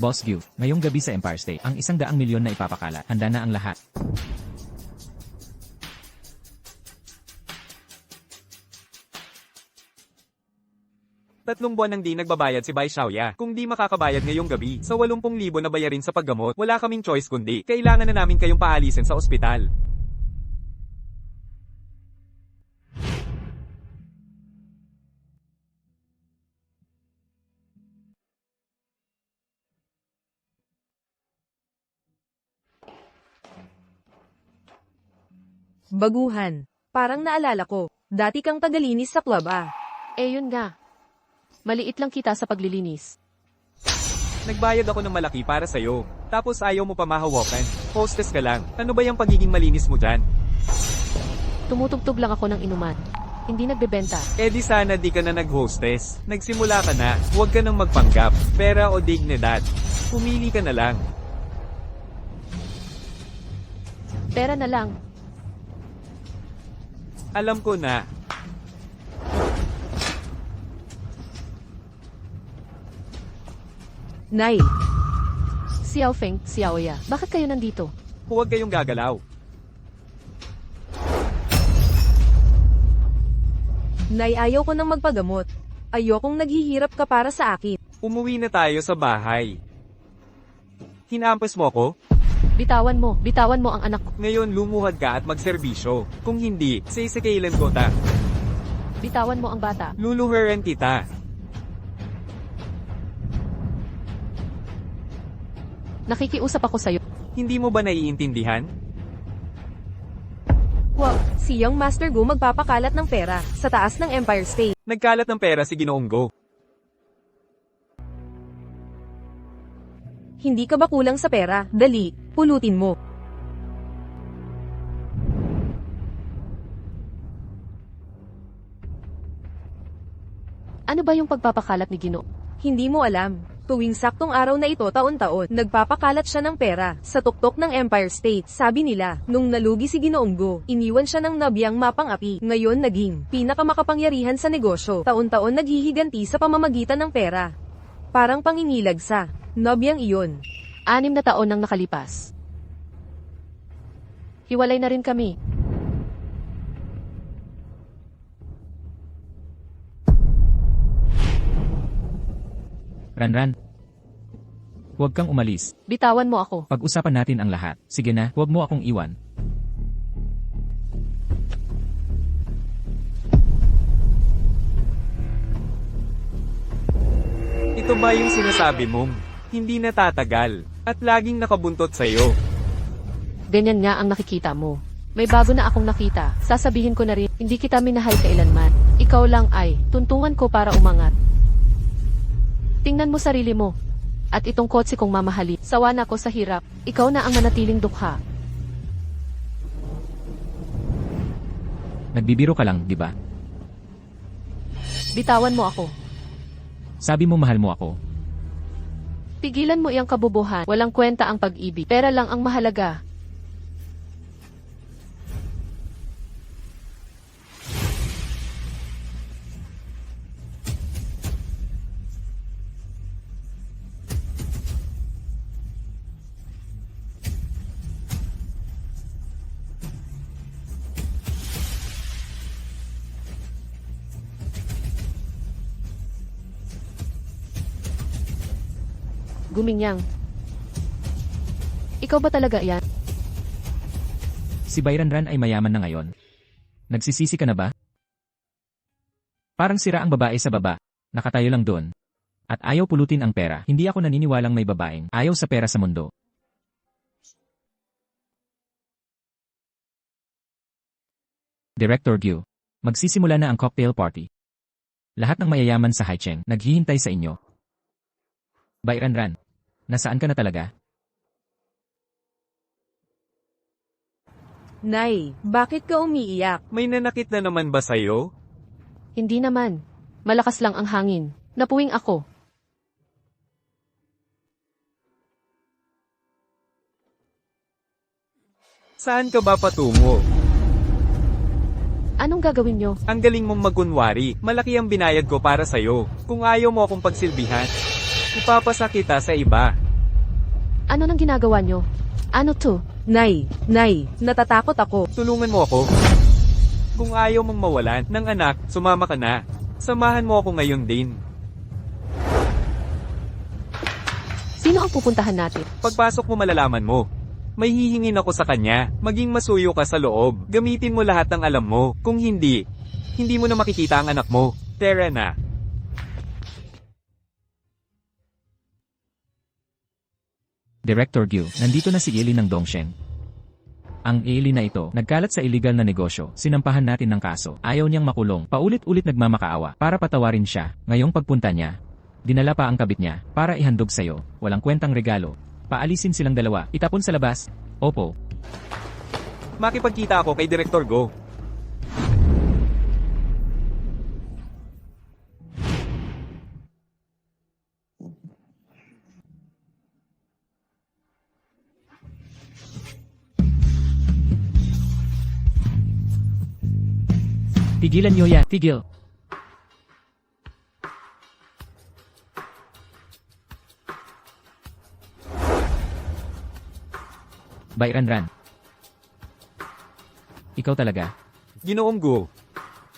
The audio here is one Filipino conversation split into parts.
Boss Q, ngayong gabi sa Empire State, ang 100 milyon na ipapakalat. Handa na ang lahat. Tatlong buwan nang di nagbabayad si Bai Xiaoya. Kung di makakabayad ngayong gabi, sa 80,000 na bayarin sa paggamot, wala kaming choice kundi, kailangan na namin kayong paalisin sa ospital. Baguhan. Parang naalala ko, dati kang tagalinis sa club Eh yun nga. Maliit lang kita sa paglilinis. Nagbayad ako ng malaki para sa'yo. Tapos ayaw mo pa mahawakan. Hostess ka lang. Ano ba yung pagiging malinis mo dyan? Tumutugtog lang ako ng inuman. Hindi nagbebenta. Eh di sana di ka na nag-hostess. Nagsimula ka na. Huwag ka nang magpanggap. Pera o dignidad. Pumili ka na lang. Pera na lang. Alam ko na. Nay, Xiao Feng, Xiaoya, bakit kayo nandito? Huwag kayong gagalaw. Nay, ayaw ko nang magpagamot. Ayokong naghihirap ka para sa akin. Umuwi na tayo sa bahay. Hinampas mo ko? Bitawan mo ang anak ko. Ngayon lumuhad ka at magserbisyo. Kung hindi, sisikailin ko ta. Bitawan mo ang bata. Luluhuran kita. Nakikiusap ako sa'yo. Hindi mo ba naiintindihan? Wag, si Young Master Go magpapakalat ng pera sa taas ng Empire State. Nagkalat ng pera si Ginoong Go. Hindi ka ba kulang sa pera? Dali, pulutin mo. Ano ba yung pagpapakalat ni Gino? Hindi mo alam. Tuwing saktong araw na ito taon-taon, nagpapakalat siya ng pera sa tuktok ng Empire State. Sabi nila, nung nalugi si Ginoong Go, iniwan siya ng nabiyang mapang-api. Ngayon naging pinakamakapangyarihan sa negosyo. Taon-taon naghihiganti sa pamamagitan ng pera. Parang pangingilag sa nabiyang iyon. 6 na taon nang nakalipas. Hiwalay na rin kami. Ranran. Huwag kang umalis. Bitawan mo ako. Pag-usapan natin ang lahat. Sige na, huwag mo akong iwan. Ito ba yung sinasabi mong hindi natatagal at laging nakabuntot sa'yo? Ganyan nga ang nakikita mo. May bago na akong nakita. Sasabihin ko na rin, hindi kita minahal kailanman. Ikaw lang ay tuntungan ko para umangat. Tingnan mo sarili mo. At itong kotse kong mamahali. Sawa na ako sa hirap. Ikaw na ang manatiling dukha. Nagbibiro ka lang, di ba? Bitawan mo ako. Sabi mo mahal mo ako. Pigilan mo iyang kabubuhan. Walang kwenta ang pag-ibig. Pera lang ang mahalaga. Gumingyang. Ikaw ba talaga yan? Si Bayranran ay mayaman na ngayon. Nagsisisi ka na ba? Parang sira ang babae sa baba. Nakatayo lang doon. At ayaw pulutin ang pera. Hindi ako naniniwalang may babaeng ayaw sa pera sa mundo. Director Gyu. Magsisimula na ang cocktail party. Lahat ng mayayaman sa Haicheng naghihintay sa inyo. Bayranran, nasaan ka na talaga? Nay, bakit ka umiiyak? May nanakit na naman ba sa'yo? Hindi naman. Malakas lang ang hangin. Napuwing ako. Saan ka ba patungo? Anong gagawin nyo? Ang galing mong magkunwari. Malaki ang binayad ko para sa'yo. Kung ayaw mo akong pagsilbihan, ipapasa kita sa iba. Ano nang ginagawa nyo? Ano to? Nay, natatakot ako. Tulungan mo ako. Kung ayaw mong mawalan ng anak, sumama ka na. Samahan mo ako ngayon din. Sino ang pupuntahan natin? Pagpasok mo malalaman mo. May hihingin ako sa kanya. Maging masuyo ka sa loob. Gamitin mo lahat ng alam mo. Kung hindi mo na makikita ang anak mo. Tara na. Director Gyu, nandito na si Eli ng Dongsheng. Ang Eli na ito, nagkalat sa illegal na negosyo, sinampahan natin ng kaso. Ayaw niyang makulong, paulit-ulit nagmamakaawa, para patawarin siya. Ngayong pagpunta niya, dinala pa ang kabit niya, para ihandog sa'yo. Walang kwentang regalo. Paalisin silang dalawa, itapon sa labas. Opo. Makipagkita ako kay Director Go. Tigilan niyo yan, tigil. Bayranran. Ikaw talaga. Ginoong Go.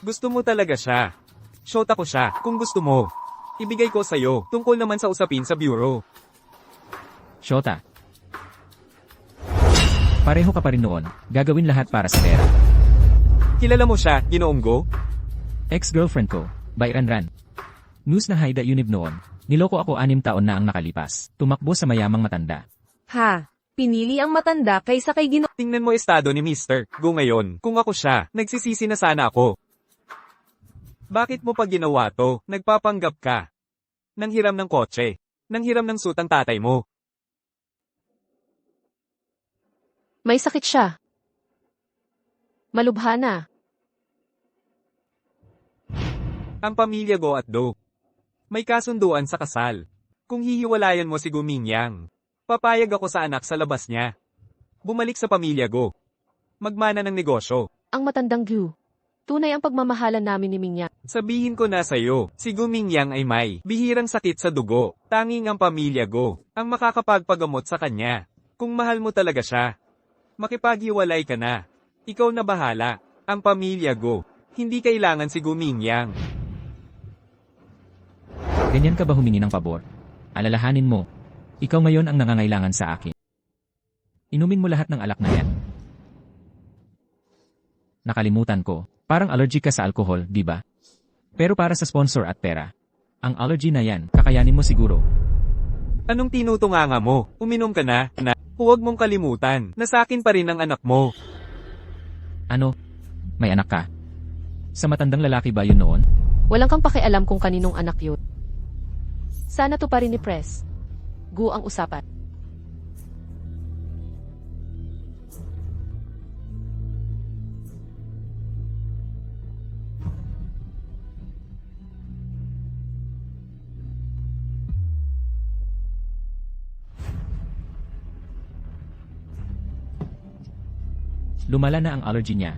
Gusto mo talaga siya. Shota ko siya, kung gusto mo. Ibigay ko sa'yo, tungkol naman sa usapin sa bureau. Shota. Pareho ka pa rin noon, gagawin lahat para sa pera. Kilala mo siya, Ginoong Go? Ex-girlfriend ko, Bayranran. News na Haida Unib noon, niloko ako 6 taon na ang nakalipas, tumakbo sa mayamang matanda. Ha, pinili ang matanda kaysa kay Gino. Tingnan mo estado ni Mr. Go ngayon. Kung ako siya, nagsisisi na sana ako. Bakit mo pa ginawa to? Nagpapanggap ka. Nang hiram ng kotse. Nang hiram ng sutang tatay mo. May sakit siya. Malubha na. Ang pamilya Go at Do. May kasunduan sa kasal. Kung hihiwalayan mo si Gumingyang, papayag ako sa anak sa labas niya. Bumalik sa pamilya Go. Magmana ng negosyo. Ang matandang Gyu. Tunay ang pagmamahalan namin ni Mingya. Sabihin ko na sa'yo, si Gumingyang ay may bihirang sakit sa dugo. Tanging ang pamilya Go ang makakapagpagamot sa kanya. Kung mahal mo talaga siya, makipaghiwalay ka na. Ikaw na bahala. Ang pamilya Go. Hindi kailangan si Gumingyang. Ganyan ka ba humingi ng pabor? Alalahanin mo, ikaw ngayon ang nangangailangan sa akin. Inumin mo lahat ng alak na yan. Nakalimutan ko, parang allergic ka sa alcohol, di ba? Pero para sa sponsor at pera, ang allergy na yan, kakayanin mo siguro. Anong tinutunganga mo? Uminom ka na. Huwag mong kalimutan na sa akin pa rin ang anak mo. Ano? May anak ka? Sa matandang lalaki ba yun noon? Walang kang pakialam kung kaninong anak yun. Sana to pa rin ni Press. Gu ang usapan. Lumala na ang allergy niya.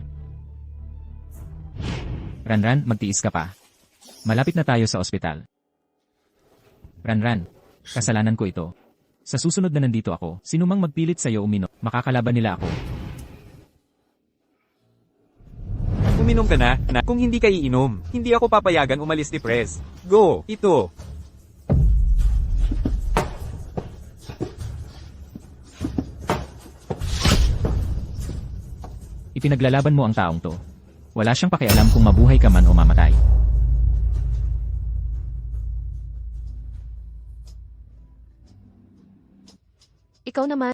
Ranran, magtiis ka pa. Malapit na tayo sa ospital. Ranran, kasalanan ko ito. Sa susunod na nandito ako, sinumang magpilit sa'yo uminom, makakalaban nila ako. Uminom ka na. Kung hindi ka iinom, hindi ako papayagan umalis ni Press. Go, ito. Ipinaglalaban mo ang taong to. Wala siyang pakialam kung mabuhay ka man o mamatay. Ikaw naman.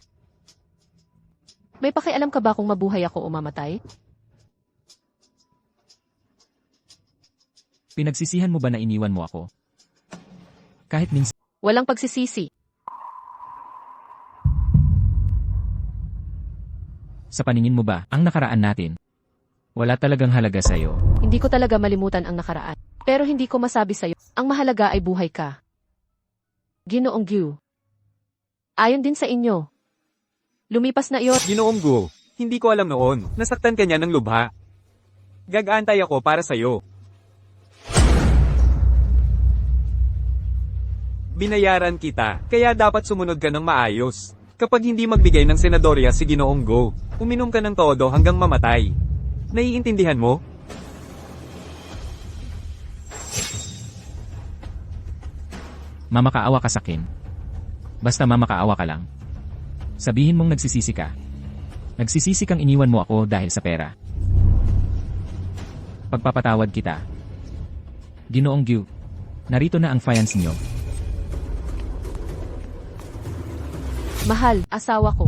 May pakialam ka ba kung mabuhay ako o mamatay? Pinagsisihan mo ba na iniwan mo ako? Kahit minsan, Walang pagsisisi. sa paningin mo ba, ang nakaraan natin, wala talagang halaga sa'yo. Hindi ko talaga malimutan ang nakaraan. Pero hindi ko masabi sa'yo, ang mahalaga ay buhay ka. Ginoong Gyu. Ayon din sa inyo. Lumipas na iyon. Ginoong Go, hindi ko alam noon. Nasaktan ka niya ng lubha. Gag-aantay ako para sa'yo. Binayaran kita, kaya dapat sumunod ka ng maayos. Kapag hindi magbigay ng senadorya si Ginoong Go, uminom ka ng todo hanggang mamatay. Naiintindihan mo? Mamakaawa ka sa akin. Basta mamakaawa ka lang. Sabihin mong nagsisisi ka. Nagsisisi kang iniwan mo ako dahil sa pera. Pagpapatawad kita. Ginoong Gu, narito na ang fiance niyo. Mahal, asawa ko.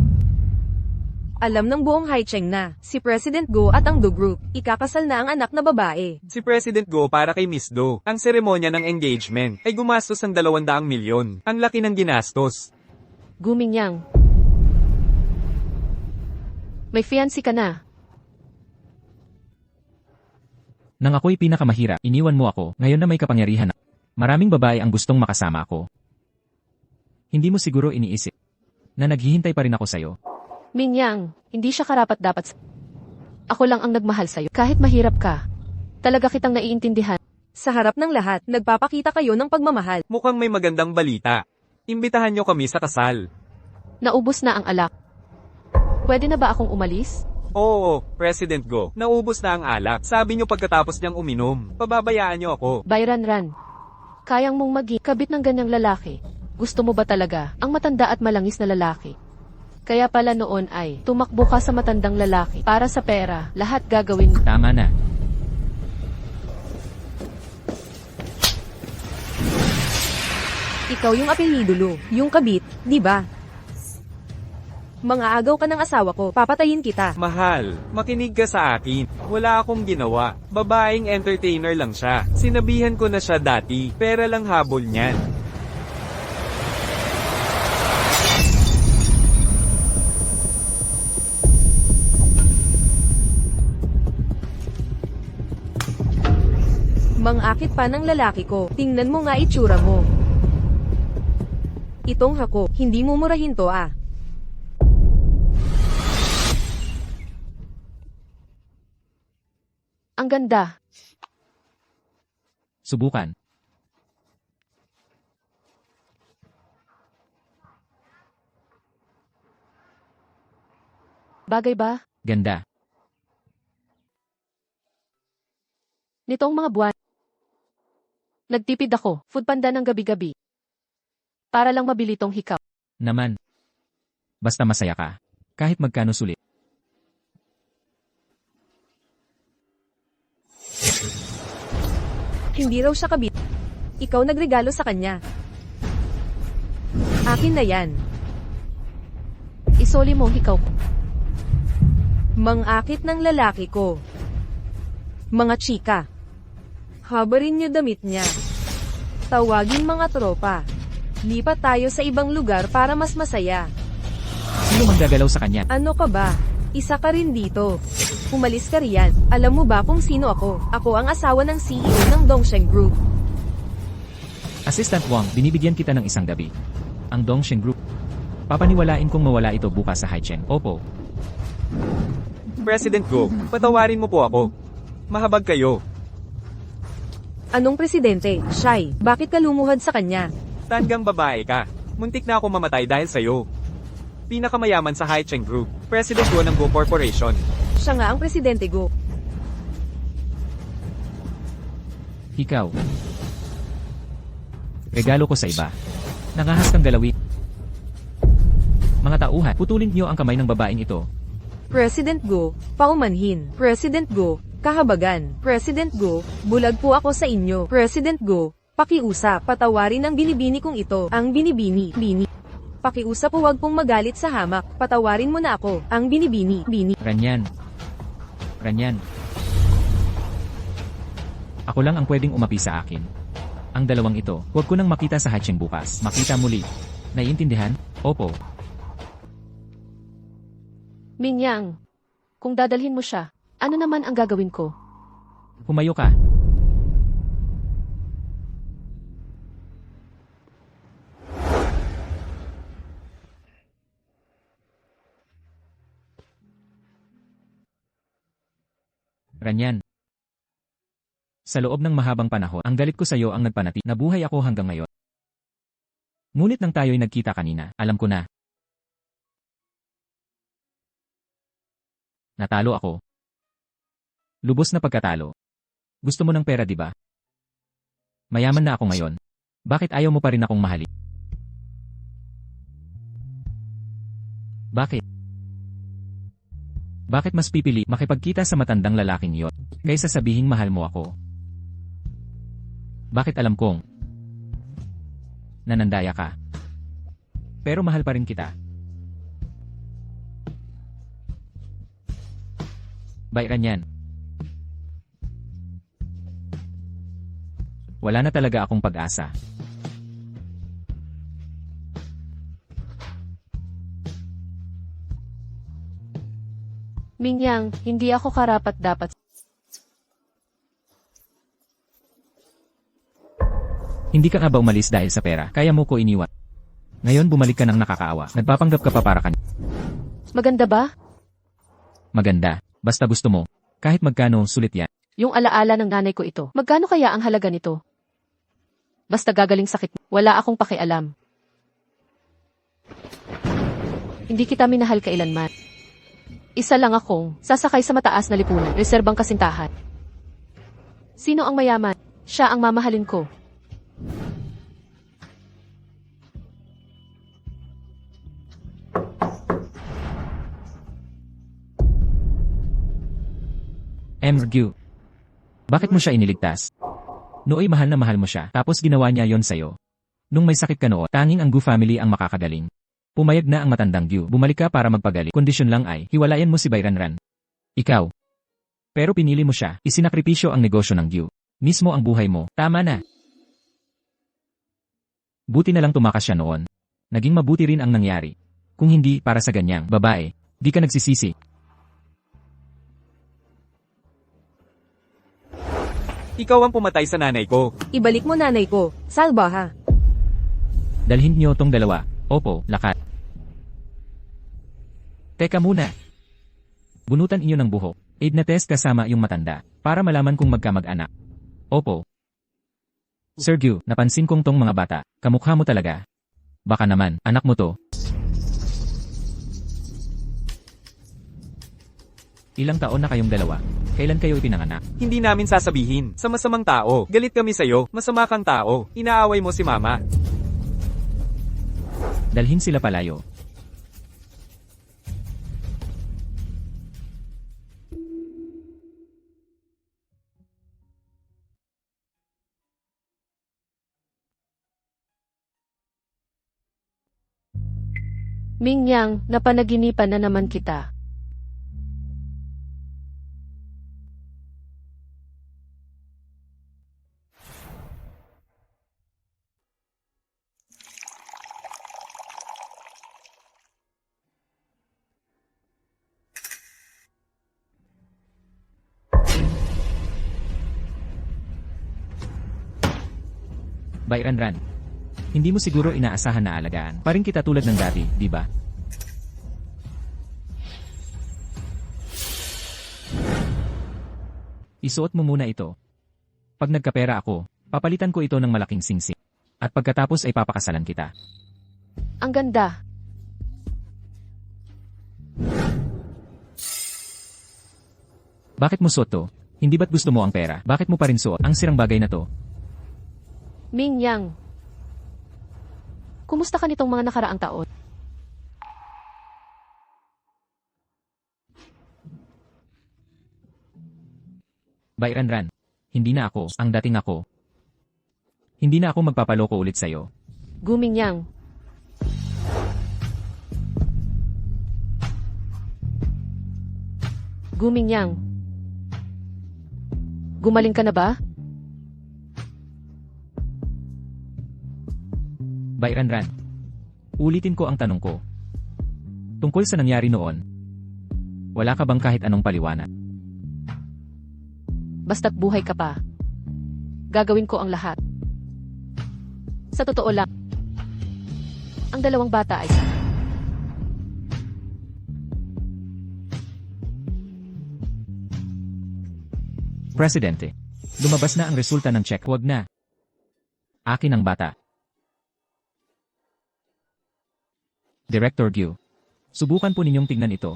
Alam ng buong Haicheng na, si President Go at ang Do Group, ikakasal na ang anak na babae. Si President Go para kay Miss Do. Ang seremonya ng engagement ay gumastos ng 200 milyon. Ang laki ng ginastos. Gumingyang. May fiancé ka na. Nang ako'y pinakamahirap, iniwan mo ako, ngayon na may kapangyarihan na. Maraming babae ang gustong makasama ako. Hindi mo siguro iniisip na naghihintay pa rin ako sa'yo. Mingyang, hindi siya karapat-dapat Ako lang ang nagmahal sa'yo. Kahit mahirap ka, talaga kitang naiintindihan. Sa harap ng lahat, nagpapakita kayo ng pagmamahal. Mukhang may magandang balita. Imbitahan nyo kami sa kasal. Naubos na ang alak. Pwede na ba akong umalis? Oo, President Go. Naubos na ang alak. Sabi nyo pagkatapos niyang uminom. Pababayaan nyo ako. Bayran Ran. Kayang mong maging kabit ng ganyang lalaki. Gusto mo ba talaga ang matanda at malangis na lalaki? Kaya pala noon ay tumakbo ka sa matandang lalaki para sa pera. Lahat gagawin mo. Tama na. Ikaw yung apelyido, yung kabit, di ba? Mga agaw ka ng asawa ko, papatayin kita. Mahal, makinig ka sa akin. Wala akong ginawa. Babaeng entertainer lang siya. Sinabihan ko na siya dati. Pera lang habol niyan. Mangakit pa ng lalaki ko, tingnan mo nga itsura mo. Itong hako, hindi mo murahin to ah. Ang ganda. Subukan. Bagay ba? Ganda. Nitong mga buwan, nagtipid ako, foodpanda ng gabi-gabi. Para lang mabili tong hikaw. Naman. Basta masaya ka. Kahit magkano sulit. Hindi raw siya kabit. Ikaw nagregalo sa kanya. Akin na yan. Isoli mo hikaw ko. Mangakit ng lalaki ko. Mga chika. Habarin niyo damit niya. Tawagin mga tropa. Lipat tayo sa ibang lugar para mas masaya. Sino mang gagalaw sa kanya? Ano ka ba? Isa ka rin dito. Umalis ka riyan. Alam mo ba kung sino ako? Ako ang asawa ng CEO ng Dongsheng Group. Assistant Wang, binibigyan kita ng isang gabi. Ang Dongsheng Group. Papaniwalain kong mawala ito bukas sa Haicheng. Opo. President Go, patawarin mo po ako. Mahabag kayo. Anong presidente? Shy, bakit ka lumuhad sa kanya? Tanggang babae ka. Muntik na ako mamatay dahil sa'yo. Pinakamayaman sa Haicheng Group. President Go ng Go Corporation. Siya nga ang presidente Go. Ikaw. Regalo ko sa iba. Nangahas kang galawin. Mga tauhan, putulin niyo ang kamay ng babaeng ito. President Go, paumanhin. President Go, kahabagan. President Go, bulag po ako sa inyo. President Go, pakiusap, patawarin ang binibini kong ito. Ang binibini, bini. Pakiusap po wag pong magalit sa hamak. Patawarin mo na ako. Ang binibini, bini. Ranyan. Ranyan. Ako lang ang pwedeng umapi sa akin. Ang dalawang ito, huwag ko nang makita sa Haicheng bukas. Makita muli. Naiintindihan? Opo. Minyang, kung dadalhin mo siya, ano naman ang gagawin ko? Humayo ka. Ranyan. Sa loob ng mahabang panahon, ang galit ko sa iyo ang nagpanati. Nabuhay ako hanggang ngayon. Ngunit nang tayo'y nagkita kanina, alam ko na. Natalo ako. Lubos na pagkatalo. Gusto mo ng pera, di ba? Mayaman na ako ngayon. Bakit ayaw mo pa rin akong mahalin? Bakit? Bakit mas pipili makipagkita sa matandang lalaking yon kaysa sabihing mahal mo ako? Bakit alam kong nanandaya ka? Pero mahal pa rin kita. Bayran yan. Wala na talaga akong pag-asa. Mingyang, hindi ako karapat-dapat. Hindi ka nga ba umalis dahil sa pera? Kaya mo ko iniwan. Ngayon bumalik ka ng nakakaawa. Nagpapanggap ka pa para kanya. Maganda ba? Maganda. Basta gusto mo. Kahit magkano, sulit yan. Yung alaala ng nanay ko ito. Magkano kaya ang halaga nito? Basta gagaling sakit. Wala akong pakialam. Hindi kita minahal kailanman. Isa lang akong sasakay sa mataas na lipunan, reserbang kasintahan. Sino ang mayaman? Siya ang mamahalin ko. Rgu. Bakit mo siya iniligtas? Nooy mahal na mahal mo siya, tapos ginawa niya yon sa'yo. Nung may sakit ka noon, tanging ang Gu family ang makakagaling. Pumayag na ang matandang Gu, bumalik ka para magpagaling. Kondisyon lang ay, hiwalayan mo si Bayranran. Ikaw. Pero pinili mo siya, isinakripisyo ang negosyo ng Gu. Mismo ang buhay mo, tama na. Buti na lang tumakas siya noon. Naging mabuti rin ang nangyari. Kung hindi, para sa ganyang babae, di ka nagsisisi. Ikaw ang pumatay sa nanay ko. Ibalik mo nanay ko. Salba ha. Dalhin niyo tong dalawa. Opo, lakat. Teka muna. Bunutan inyo ng buhok. Aid na test kasama yung matanda, para malaman kung magkamag-anak. Opo. Sir Gu, napansin kong tong mga bata, kamukha mo talaga. Baka naman, anak mo to. Ilang taon na kayong dalawa? Kailan kayo ipinanganak? Hindi namin sasabihin. Sa masamang tao. Galit kami sa'yo. Masama kang tao. Inaaway mo si mama. Dalhin sila palayo. Mingyang, napanaginipan na naman kita. Bayranran. Hindi mo siguro inaasahan na alagaan. Paring kita tulad ng dati, di ba? Isuot mo muna ito. Pag nagkapera ako, papalitan ko ito ng malaking singsing. At pagkatapos ay papakasalan kita. Ang ganda. Bakit mo suot to? Hindi ba't gusto mo ang pera? Bakit mo pa rin suot ang sirang bagay na to? Mingyang. Kumusta ka nitong mga nakaraang taon? Bayranran. Hindi na ako ang dating ako. Hindi na ako magpapaloko ulit sa'yo. Gumingyang. Gumingyang. Gumaling ka na ba? Bayranran. Ulitin ko ang tanong ko. Tungkol sa nangyari noon, wala ka bang kahit anong paliwanag? Basta't buhay ka pa. Gagawin ko ang lahat. Sa totoo lang, ang dalawang bata ay Presidente. Lumabas na ang resulta ng check. Huwag na. Akin ang bata. Director Gu. Subukan po ninyong tignan ito.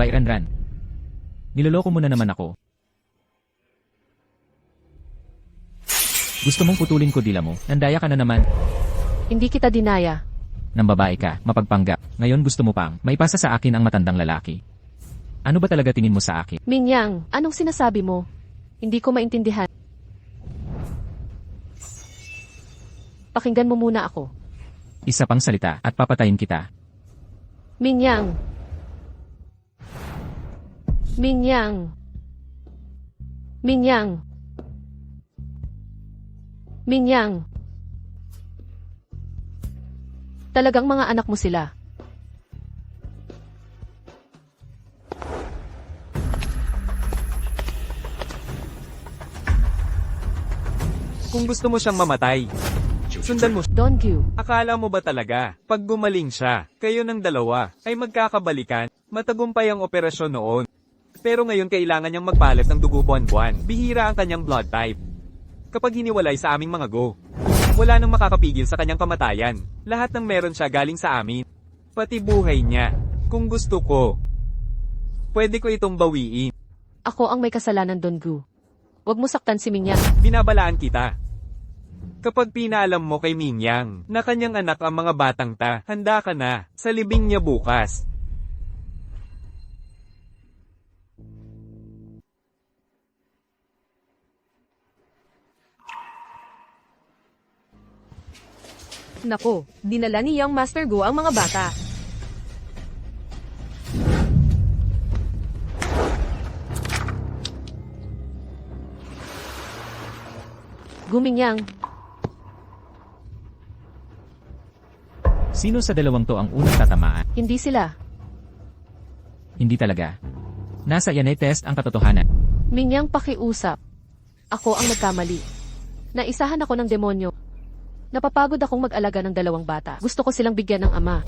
Ranran. Niloloko mo na naman ako. Gusto mong putulin ko dila mo, nandaya ka na naman. Hindi kita dinaya. Nang babae ka, mapagpanggap. Ngayon gusto mo pang, maipasa sa akin ang matandang lalaki. Ano ba talaga tingin mo sa akin? Mingyang, anong sinasabi mo? Hindi ko maintindihan. Pakinggan mo muna ako. Isa pang salita at papatayin kita. Mingyang. Mingyang. Mingyang. Mingyang. Talagang mga anak mo sila. Kung gusto mo siyang mamatay, sundan mo siya. Don Q. Akala mo ba talaga, pag gumaling siya, kayo ng dalawa, ay magkakabalikan, matagumpay ang operasyon noon. Pero ngayon kailangan niyang magpalit ng dugo buwan-buwan, bihira ang kanyang blood type. Kapag hiniwalay sa aming mga go, wala nang makakapigil sa kanyang kamatayan. Lahat ng meron siya galing sa amin. Pati buhay niya. Kung gusto ko, pwede ko itong bawiin. Ako ang may kasalanan, Don Gu. Huwag mo saktan si Mingyang. Binabalaan kita. Kapag pinaalam mo kay Mingyang na kanyang anak ang mga batang ta, handa ka na sa libing niya bukas. Nako, dinala ni Young Master Go ang mga bata. Gumingyang. Sino sa dalawang to ang unang tatamaan? Hindi sila. Hindi talaga. Nasa yan ay test ang katotohanan. Mingyang pakiusap. Ako ang nagkamali. Naisahan ako ng demonyo. Napapagod akong mag-alaga ng dalawang bata. Gusto ko silang bigyan ng ama.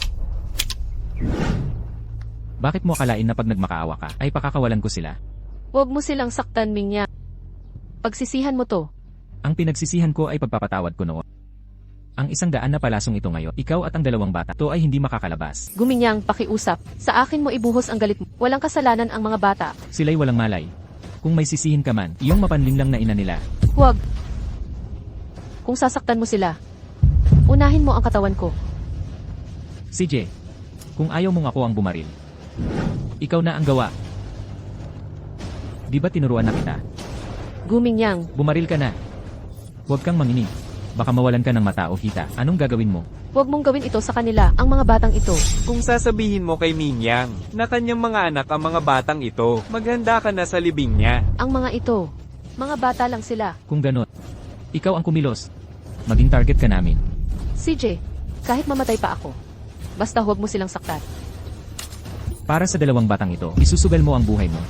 Bakit mo akalain na pag nagmakaawa ka, ay pakakawalan ko sila? Huwag mo silang saktan, Mingyang. Pagsisihan mo to. Ang pinagsisihan ko ay pagpapatawad ko noon. Ang 100 na palasong ito ngayon, ikaw at ang dalawang bata, to ay hindi makakalabas. Guminyang, pakiusap. Sa akin mo ibuhos ang galit mo. Walang kasalanan ang mga bata. Sila'y walang malay. Kung may sisihin ka man, iyong mapanlinlang na ina nila. Huwag. Kung sasaktan mo sila, unahin mo ang katawan ko. CJ, kung ayaw mong ako ang bumaril, ikaw na ang gawa. Di ba tinuruan na kita? Guminyang, Bumaril ka na. Huwag kang manginig. Baka mawalan ka ng mata o hita. Anong gagawin mo? huwag mong gawin ito sa kanila, ang mga batang ito. Kung sasabihin mo kay Mingyang na kanyang mga anak ang mga batang ito, maghanda ka na sa libing niya. Ang mga ito, mga bata lang sila. Kung ganon, ikaw ang kumilos. Maging target ka namin. CJ, kahit mamatay pa ako, basta huwag mo silang saktan. Para sa dalawang batang ito, isusugal mo ang buhay mo.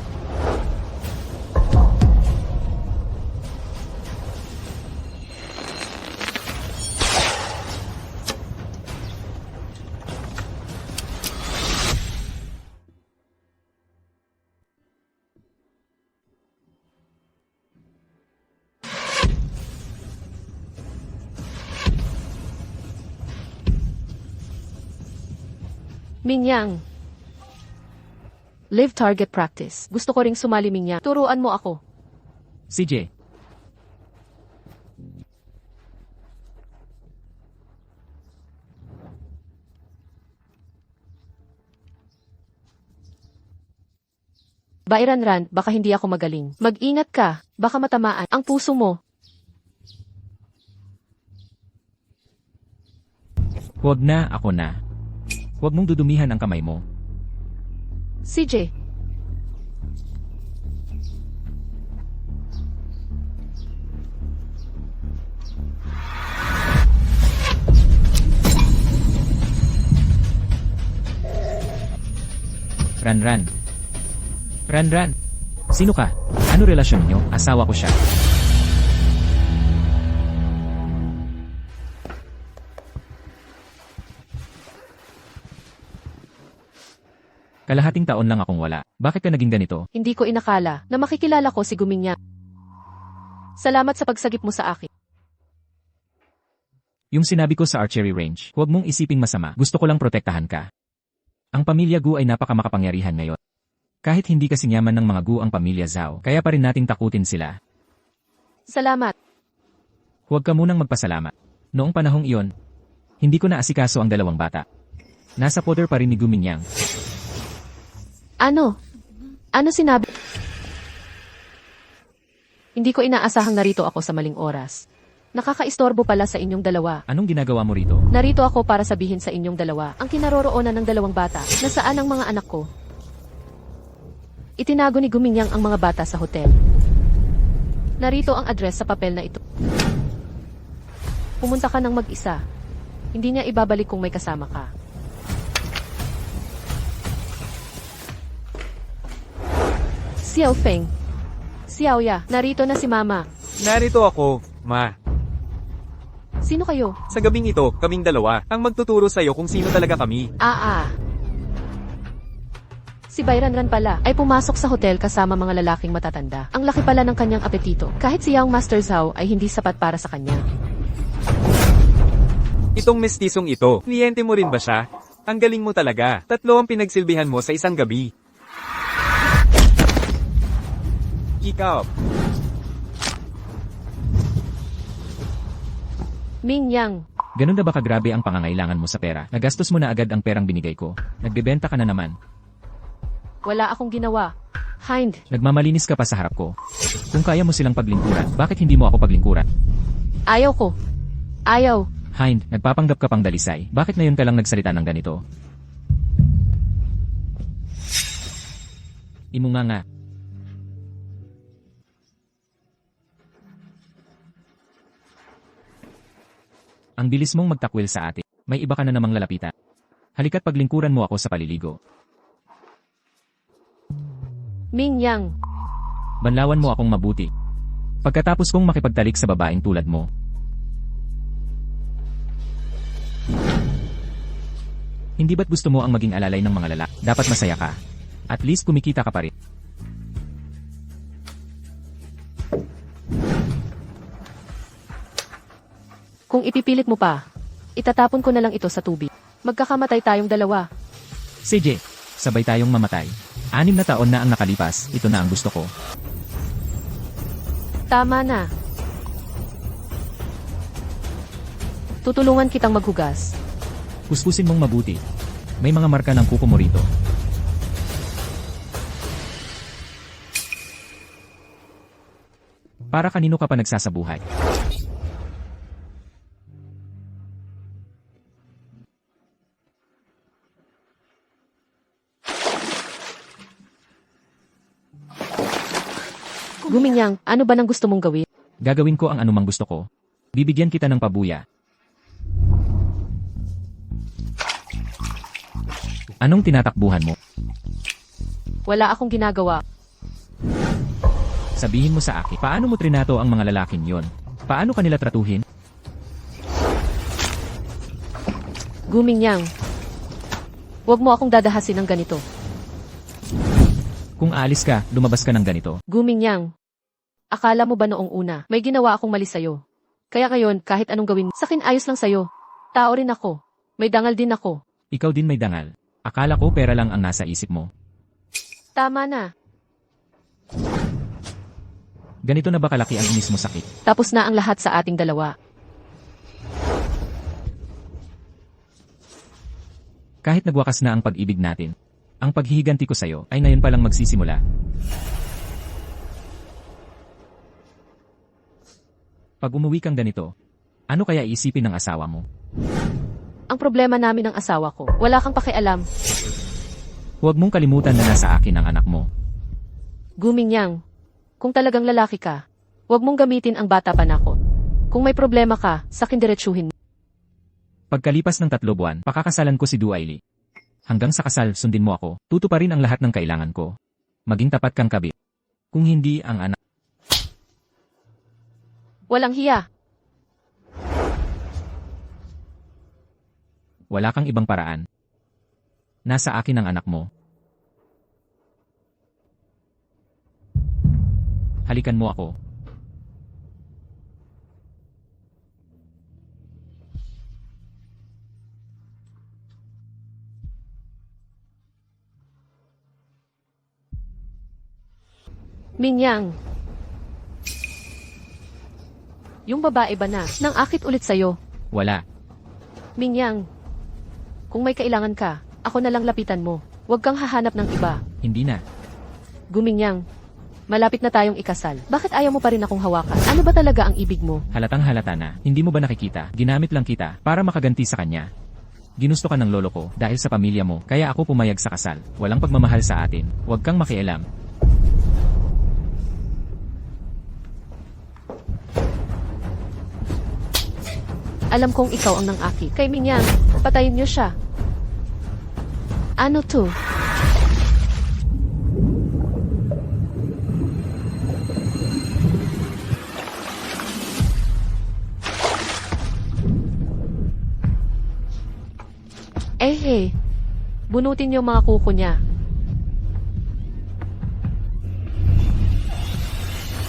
Mingyang. Live target practice. Gusto ko ring sumali, Mingyang. Turuan mo ako. CJ, Bairanran, baka hindi ako magaling. Mag-ingat ka, baka matamaan ang puso mo. huwag na, ako na. Huwag mong dudumihan ang kamay mo. CJ. Ranran. Ranran. Sino ka? Ano relasyon nyo? Asawa ko siya. Kalahating taon lang akong wala. Bakit ka naging ganito? Hindi ko inakala na makikilala ko si Gumingyang. Salamat sa pagsagip mo sa akin. Yung sinabi ko sa archery range, huwag mong isiping masama. Gusto ko lang protektahan ka. Ang pamilya Gu ay napakamakapangyarihan ngayon. Kahit hindi kasing yaman ng mga Gu ang pamilya Zhao, kaya pa rin nating takutin sila. Salamat. Huwag ka munang magpasalamat. Noong panahong iyon, hindi ko na asikaso ang dalawang bata. Nasa poder pa rin ni Gu Mingyang. Ano? Ano sinabi? Hindi ko inaasahang narito ako sa maling oras. Nakakaistorbo pala sa inyong dalawa. Anong ginagawa mo rito? Narito ako para sabihin sa inyong dalawa ang kinaroroonan ng dalawang bata. Nasaan ang mga anak ko? Itinago ni Gumingyang ang mga bata sa hotel. Narito ang address sa papel na ito. Pumunta ka ng mag-isa. Hindi niya ibabalik kung may kasama ka. Xiao Feng. Xiaoya, narito na si Mama. Narito ako, Ma. Sino kayo? Sa gabing ito, kaming dalawa, ang magtuturo sa'yo kung sino talaga kami. Si Bayranran pala ay pumasok sa hotel kasama mga lalaking matatanda. Ang laki pala ng kanyang apetito. Kahit si Yang Master Zhao ay hindi sapat para sa kanya. Itong mestisong ito, kliyente mo rin ba siya? Ang galing mo talaga. 3 ang pinagsilbihan mo sa isang gabi. Ikaw. Ming Yang, Ganun na ba kagrabe ang pangangailangan mo sa pera? Nagastos mo na agad ang perang binigay ko. Nagbebenta ka na naman. wala akong ginawa. Hind, Nagmamalinis ka pa sa harap ko. Kung kaya mo silang paglingkuran, bakit hindi mo ako paglingkuran? ayaw ko. Ayaw. Hind, nagpapanggap ka pang dalisay. Bakit ngayon ka lang nagsalita ng ganito? Imunga nga. Ang bilis mong magtakwil sa atin. May iba ka na namang lalapitan. Halika't paglingkuran mo ako sa paliligo. Ming Yang, Banlawan mo akong mabuti. Pagkatapos kong makipagtalik sa babaeng tulad mo. Hindi ba't gusto mo ang maging alalay ng mga lalaki? Dapat masaya ka. At least kumikita ka pa rin. kung ipipilit mo pa, itatapon ko na lang ito sa tubig. Magkakamatay tayong dalawa. CJ, sabay tayong mamatay. 6 na taon na ang nakalipas, ito na ang gusto ko. Tama na. Tutulungan kitang maghugas. Kuskusin mong mabuti. May mga marka ng kuko mo rito. Para kanino ka pa nagsasabuhay? Gumingyang, ano ba nang gusto mong gawin? Gagawin ko ang anumang gusto ko. Bibigyan kita ng pabuya. Anong tinatakbuhan mo? Wala akong ginagawa. Sabihin mo sa akin, paano mo trinato ang mga lalaking yon? Paano kanila tratuhin? Gumingyang, huwag mo akong dadahasin ng ganito. Kung aalis ka, lumabas ka ng ganito. Gumingyang, akala mo ba noong una, may ginawa akong mali sa'yo? Kaya ngayon, kahit anong gawin, sakin ayos lang sa'yo. Tao rin ako. May dangal din ako. Ikaw din may dangal. Akala ko pera lang ang nasa isip mo. Tama na. Ganito na ba kalaki ang inis mo sakit? Tapos na ang lahat sa ating dalawa. Kahit nagwakas na ang pag-ibig natin, ang paghihiganti ko sa'yo ay ngayon pa lang magsisimula. Pag umuwi kang ganito, ano kaya iisipin ng asawa mo? Ang problema namin ng asawa ko, wala kang pakialam. Huwag mong kalimutan na nasa akin ang anak mo. Gumingyang, kung talagang lalaki ka, huwag mong gamitin ang bata panakot. Kung may problema ka, sakin diretsuhin mo. Pagkalipas ng 3 buwan, pakakasalan ko si Duaili. Hanggang sa kasal, sundin mo ako. Tutuparin ang lahat ng kailangan ko. Maging tapat kang kabit. Kung hindi ang anak. Walang hiya. Wala kang ibang paraan. Nasa akin ang anak mo. Halikan mo ako. Mingyang. Yung babae ba na, nang akit ulit sa'yo? Wala. Mingyang. Kung may kailangan ka, ako na lang lapitan mo. Huwag kang hahanap ng iba. Hindi na. Gumingyang. Malapit na tayong ikasal. Bakit ayaw mo pa rin akong hawakan? Ano ba talaga ang ibig mo? Halatang halata na. Hindi mo ba nakikita? Ginamit lang kita para makaganti sa kanya. Ginusto ka ng lolo ko dahil sa pamilya mo, kaya ako pumayag sa kasal. Walang pagmamahal sa atin. Huwag kang makialam. Alam kong ikaw ang nang-aki. Kay Mingyang, patayin niyo siya. Ano to? Bunutin niyo mga kuko niya.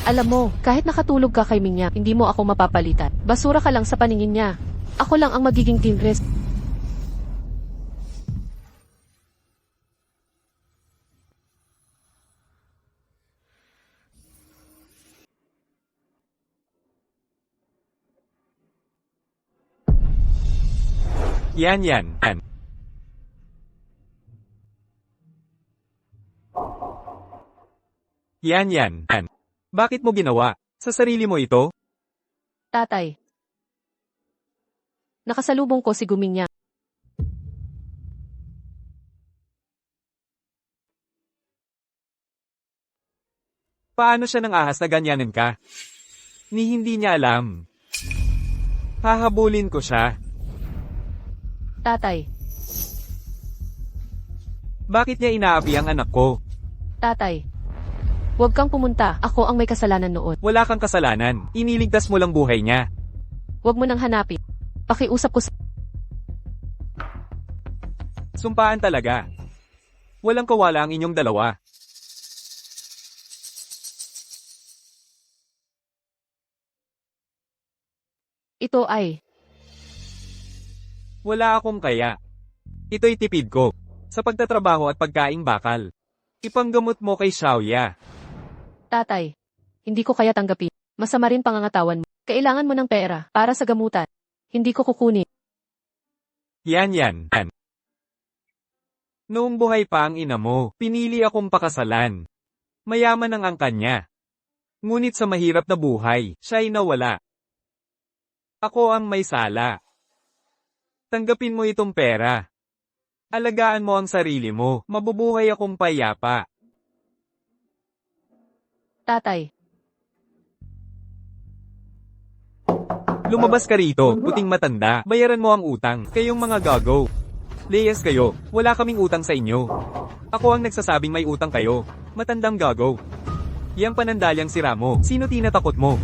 Alam mo, kahit nakatulog ka kay Minya, hindi mo ako mapapalitan. Basura ka lang sa paningin niya. Ako lang ang magiging tigres. Yan. Yan. Bakit mo ginawa? Sa sarili mo ito? Tatay. Nakasalubong ko si Guminya. Paano siya nang ahas na ganyanin ka? Ni hindi niya alam. Hahabulin ko siya. Tatay. Bakit niya inaapi ang anak ko? Tatay. Huwag kang pumunta. Ako ang may kasalanan noon. Wala kang kasalanan. Iniligtas mo lang buhay niya. Huwag mo nang hanapin. Pakiusap ko sa... Sumpaan talaga. Walang kawala ang inyong dalawa. Ito ay... Wala akong kaya. Ito'y tipid ko. Sa pagtatrabaho at pagkaing bakal. Ipanggamot mo kay Xiaoya. Tatay. Hindi ko kaya tanggapin. Masama rin pangangatawan mo. Kailangan mo ng pera para sa gamutan. Hindi ko kukunin. Yan. Noong buhay pa ang ina mo, pinili akong pakasalan. Mayaman ang angkan niya. Ngunit sa mahirap na buhay, siya'y nawala. Ako ang may sala. Tanggapin mo itong pera. Alagaan mo ang sarili mo, mabubuhay akong payapa. Tatay. Lumabas ka rito, puting matanda. Bayaran mo ang utang. Kayong mga gago. Leyes kayo, wala kaming utang sa inyo. Ako ang nagsasabing may utang kayo. Matandang gago. Yang panandalyang sira mo, sino tinatakot mo?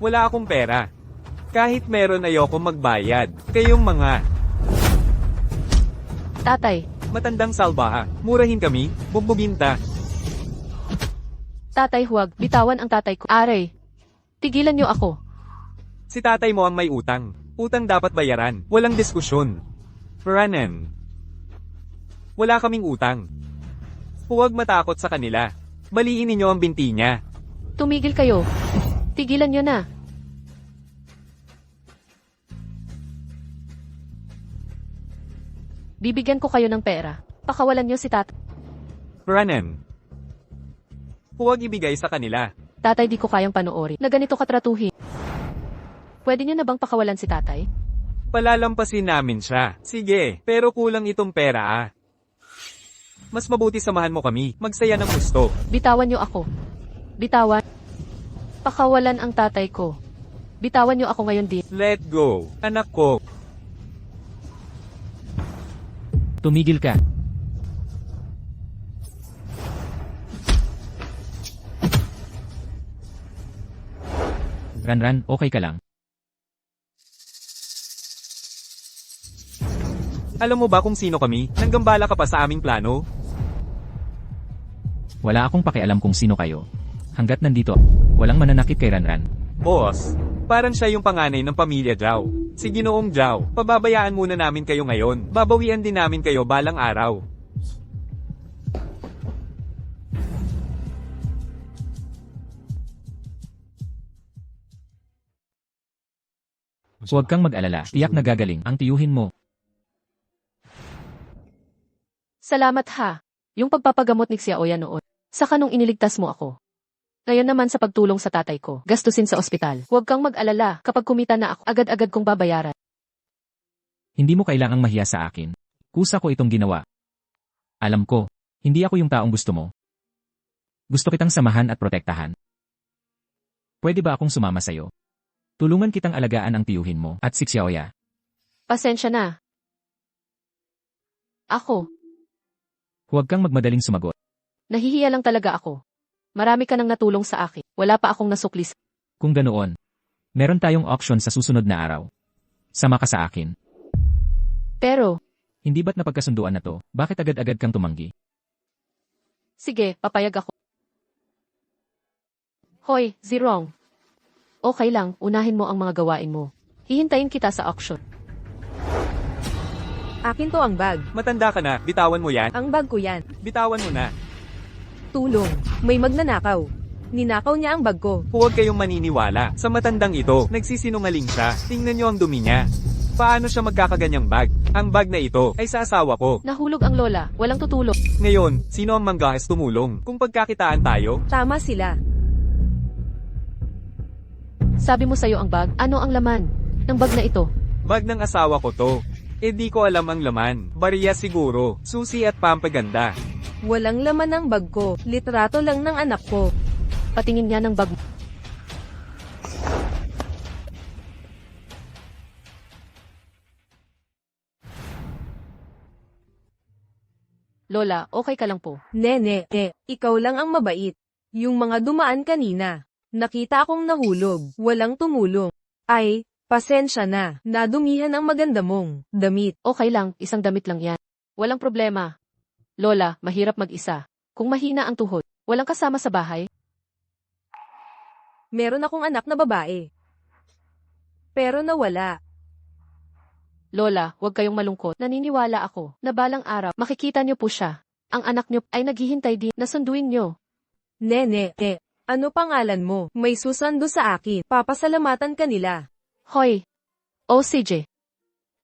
Wala akong pera. Kahit meron ayoko magbayad. Kayong mga Tatay. matandang salbaha, murahin kami, bugbugin ta. Tatay, huwag. Bitawan ang tatay ko. Aray. Tigilan niyo ako. Si tatay mo ang may utang. Utang dapat bayaran. Walang diskusyon. Ranen. Wala kaming utang. Huwag matakot sa kanila. Baliin ninyo ang binti niya. Tumigil kayo. Tigilan niyo na. Bibigyan ko kayo ng pera. Pakawalan niyo si tatay. Ranen. Huwag ibigay sa kanila. Tatay, di ko kayang panoorin na ganito katratuhin. Pwede niyo na bang pakawalan si tatay? Palalampasin namin siya. Sige, pero kulang itong pera ah. Mas mabuti samahan mo kami. Magsaya ng gusto. Bitawan niyo ako. Bitawan. Pakawalan ang tatay ko. Bitawan niyo ako ngayon din. Let go. Anak ko. Tumigil ka. Ran, okay ka lang. Alam mo ba kung sino kami? Nanggambala ka pa sa aming plano? Wala akong pakialam kung sino kayo. Hanggat nandito, walang mananakit kay Ranran. Boss, parang siya yung panganay ng pamilya Zhao. Si Ginoong Zhao, pababayaan muna namin kayo ngayon. Babawian din namin kayo balang araw. Huwag kang mag-alala, tiyak na gagaling ang tiyuhin mo. Salamat ha. Yung pagpapagamot ni Xiaoya noon. Saka nung iniligtas mo ako. Ngayon naman sa pagtulong sa tatay ko, gastusin sa ospital. Huwag kang mag-alala, kapag kumita na ako, agad-agad kong babayaran. Hindi mo kailangang mahiya sa akin. Kusa ko itong ginawa. Alam ko, hindi ako yung taong gusto mo. Gusto kitang samahan at protektahan. Pwede ba akong sumama sa'yo? Tulungan kitang alagaan ang tiyuhin mo at si Xiaoya. Pasensya na. Ako, Huwag kang magmadaling sumagot. nahihiya lang talaga ako. Marami ka nang natulong sa akin. Wala pa akong nasukli sa... Kung ganoon, meron tayong auction sa susunod na araw. Sama ka sa akin. Pero, Hindi ba't napagkasunduan na to? Bakit agad-agad kang tumanggi? sige, papayag ako. Hoy, Zirong. Okay lang, unahin mo ang mga gawain mo. Hihintayin kita sa auction. Akin to ang bag. Matanda ka na, bitawan mo yan. Ang bag ko yan. Bitawan mo na. Tulong. May magnanakaw. Ninakaw niya ang bag ko. Huwag kayong maniniwala. Sa matandang ito, nagsisinungaling siya. Tingnan niyo ang dumi niya. Paano siya magkakaganyang bag? Ang bag na ito ay sa asawa ko. Nahulog ang lola, walang tutulong. Ngayon, sino ang manggahas tumulong? Kung pagkakitaan tayo, Tama sila. Sabi mo sa'yo ang bag, ano ang laman ng bag na ito? bag ng asawa ko to. Eh di ko alam ang laman. Bariya siguro, susi at pampaganda. Walang laman ang bag ko. Litrato lang ng anak ko. Patingin niya ng bag mo. Lola, okay ka lang po. Nene, ikaw lang ang mabait. Yung mga dumaan kanina. Nakita akong nahulog. Walang tumulong. Ay, pasensya na. Nadumihan ang maganda mong damit. Okay lang, isang damit lang yan. Walang problema. Lola, mahirap mag-isa. Kung mahina ang tuhod, walang kasama sa bahay. Meron akong anak na babae. Pero nawala. Lola, huwag kayong malungkot. Naniniwala ako na balang araw, makikita niyo po siya. Ang anak niyo ay naghihintay din na sunduin niyo. Nene, ano pangalan mo? May susando sa akin. Papasalamatan ka nila. Hoy! O CJ.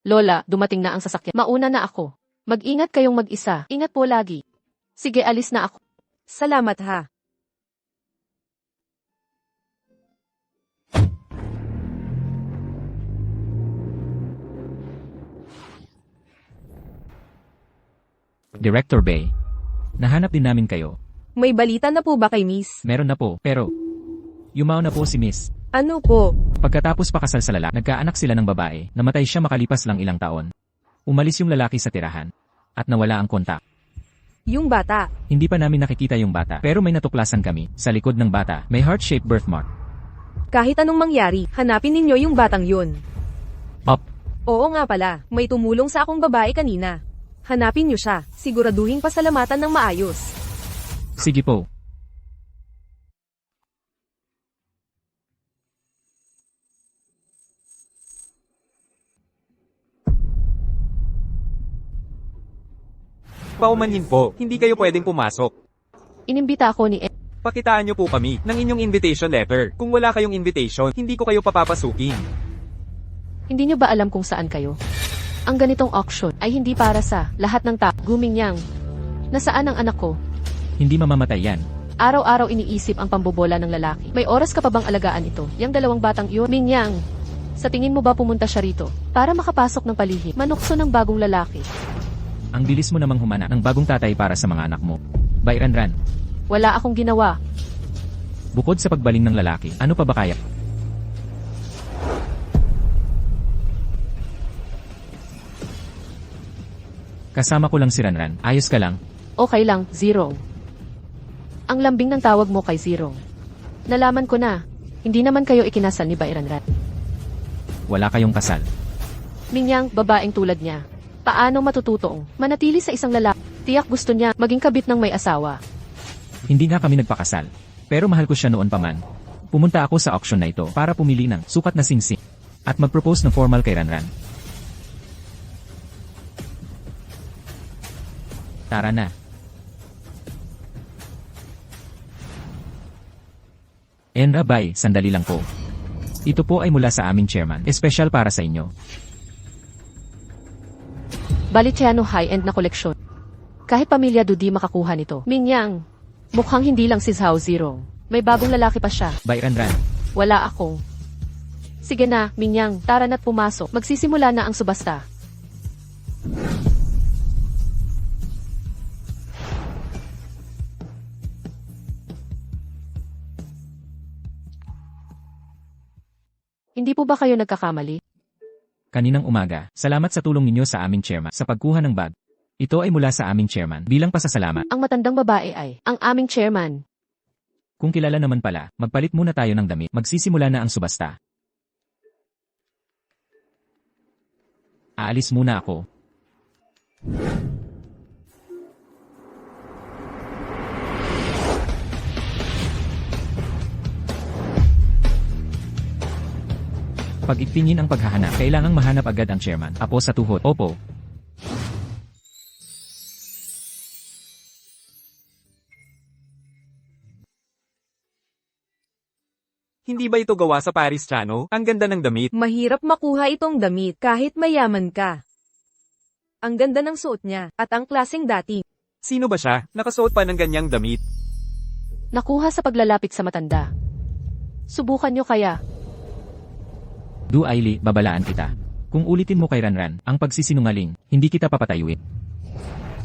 Lola, dumating na ang sasakyan. Mauna na ako. Mag-ingat kayong mag-isa. Ingat po lagi. Sige, alis na ako. Salamat ha. Director Bay. Nahanap din namin kayo. May balita na po ba kay Miss? Meron na po, pero... Yumao na po si Miss. Ano po? Pagkatapos pakasal sa lalaki, nagkaanak sila ng babae. Namatay siya makalipas lang ilang taon. Umalis yung lalaki sa tirahan. At nawala ang kontak. Yung bata. Hindi pa namin nakikita yung bata. Pero may natuklasan kami. Sa likod ng bata, may heart-shaped birthmark. Kahit anong mangyari, hanapin ninyo yung batang yun. Up. Oo nga pala, may tumulong sa akong babae kanina. Hanapin niyo siya. Siguraduhin pasalamatan ng maayos. Sige po. Paumanhin po, hindi kayo pwedeng pumasok. Inimbita ako ni Pakitaan niyo po kami ng inyong invitation letter. Kung wala kayong invitation, hindi ko kayo papapasukin. Hindi niyo ba alam kung saan kayo? Ang ganitong auction ay hindi para sa lahat ng tao. Gumingyang. Nasaan ang anak ko? Hindi mamamatay yan. Araw-araw iniisip ang pambobola ng lalaki. May oras ka pa bang alagaan ito? Yang dalawang batang iyon? Mingyang. Sa tingin mo ba pumunta siya rito? Para makapasok ng palihim. Manukso ng bagong lalaki. Ang bilis mo namang humana ng bagong tatay para sa mga anak mo. Bayranran. Wala akong ginawa. Bukod sa pagbaling ng lalaki, ano pa ba kaya? Kasama ko lang si Ranran. Ayos ka lang. Okay lang, Zero. Ang lambing ng tawag mo kay Zero. Nalaman ko na. Hindi naman kayo ikinasal ni Bayranran. Wala kayong kasal. Mingyang, babaeng tulad niya. Paano matututong manatili sa isang lalaki? Tiyak gusto niya maging kabit ng may asawa. Hindi nga kami nagpakasal. Pero mahal ko siya noon pa man. Pumunta ako sa auction na ito para pumili ng sukat na singsing at mag-propose ng formal kay Ranran. Tara na. Enra, bye. Sandali lang po. Ito po ay mula sa aming chairman. Espesyal para sa inyo. Balitiano high-end na koleksyon. Kahit pamilya Do di makakuha nito. Mingyang, mukhang hindi lang si Zhao Zirong. May bagong lalaki pa siya. Byron Ran. Wala akong. Sige na, Mingyang, tara na't pumasok. Magsisimula na ang subasta. Hindi po ba kayo nagkakamali? Kaninang umaga, salamat sa tulong ninyo sa aming chairman sa pagkuha ng bag. Ito ay mula sa aming chairman bilang pasasalamat. Ang matandang babae ay ang aming chairman. Kung kilala naman pala, magpalit muna tayo ng damit. Magsisimula na ang subasta. Aalis muna ako. Pag itingin ang paghahanap, kailangang mahanap agad ang chairman. Apo sa tuhod. Opo. Hindi ba ito gawa sa Paris, Chano? Ang ganda ng damit. Mahirap makuha itong damit kahit mayaman ka. Ang ganda ng suot niya, at ang klaseng dating. Sino ba siya? Nakasuot pa ng ganyang damit. Nakuha sa paglalapit sa matanda. Subukan nyo kaya. Du Aili, babalaan kita. Kung ulitin mo kay Ranran, ang pagsisinungaling, hindi kita papatayuin.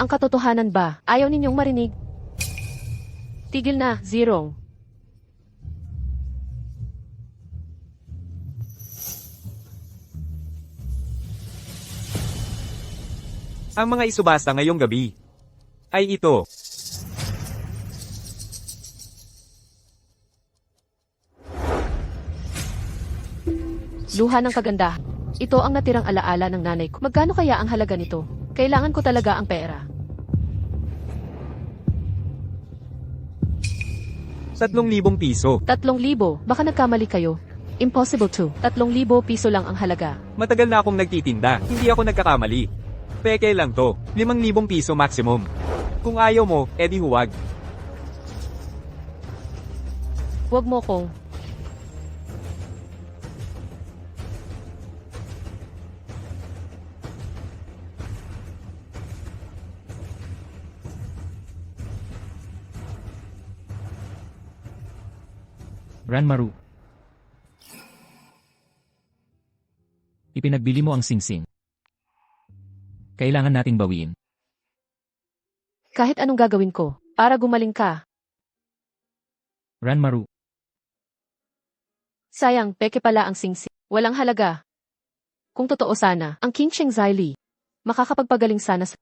Ang katotohanan ba, ayaw ninyong marinig? Tigil na, Zirong. Ang mga isubasta ngayong gabi ay ito. Luha ng kagandahan. Ito ang natirang alaala ng nanay ko. Magkano kaya ang halaga nito? Kailangan ko talaga ang pera. 3,000 piso. 3,000, baka nagkamali kayo. Impossible to. 3,000 piso lang ang halaga. Matagal na akong nagtitinda. Hindi ako nagkakamali. Peke lang to. 5,000 piso maximum. Kung ayaw mo, edi huwag. Huwag mo kong. Ranmaru. Ipinagbili mo ang singsing. Kailangan nating bawiin. Kahit anong gagawin ko, para gumaling ka. Ranmaru. Sayang, peke pala ang singsing. Walang halaga. Kung totoo sana, ang King Cheng Zili, makakapagpagaling sana sa...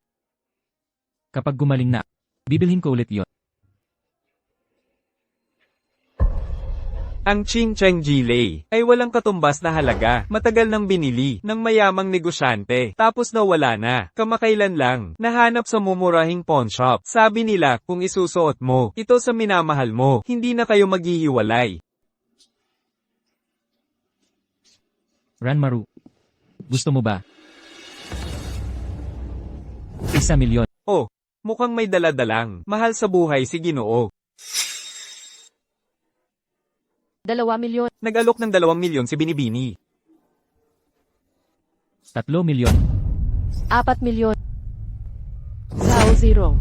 Kapag gumaling na, bibilhin ko ulit yon. Ang Ching Cheng Jilei ay walang katumbas na halaga. Matagal nang binili ng mayamang negosyante. Tapos nawala na. Kamakailan lang. Nahanap sa mumurahing pawn shop. Sabi nila, kung isusuot mo, ito sa minamahal mo, hindi na kayo maghihiwalay. Ranmaru. Gusto mo ba? 1,000,000. Oh, mukhang may daladalang. Mahal sa buhay si Ginoo. 2,000,000. Nag-alok ng 2 milyon si Binibini. 3,000,000. 4,000,000. Zhao Zirong.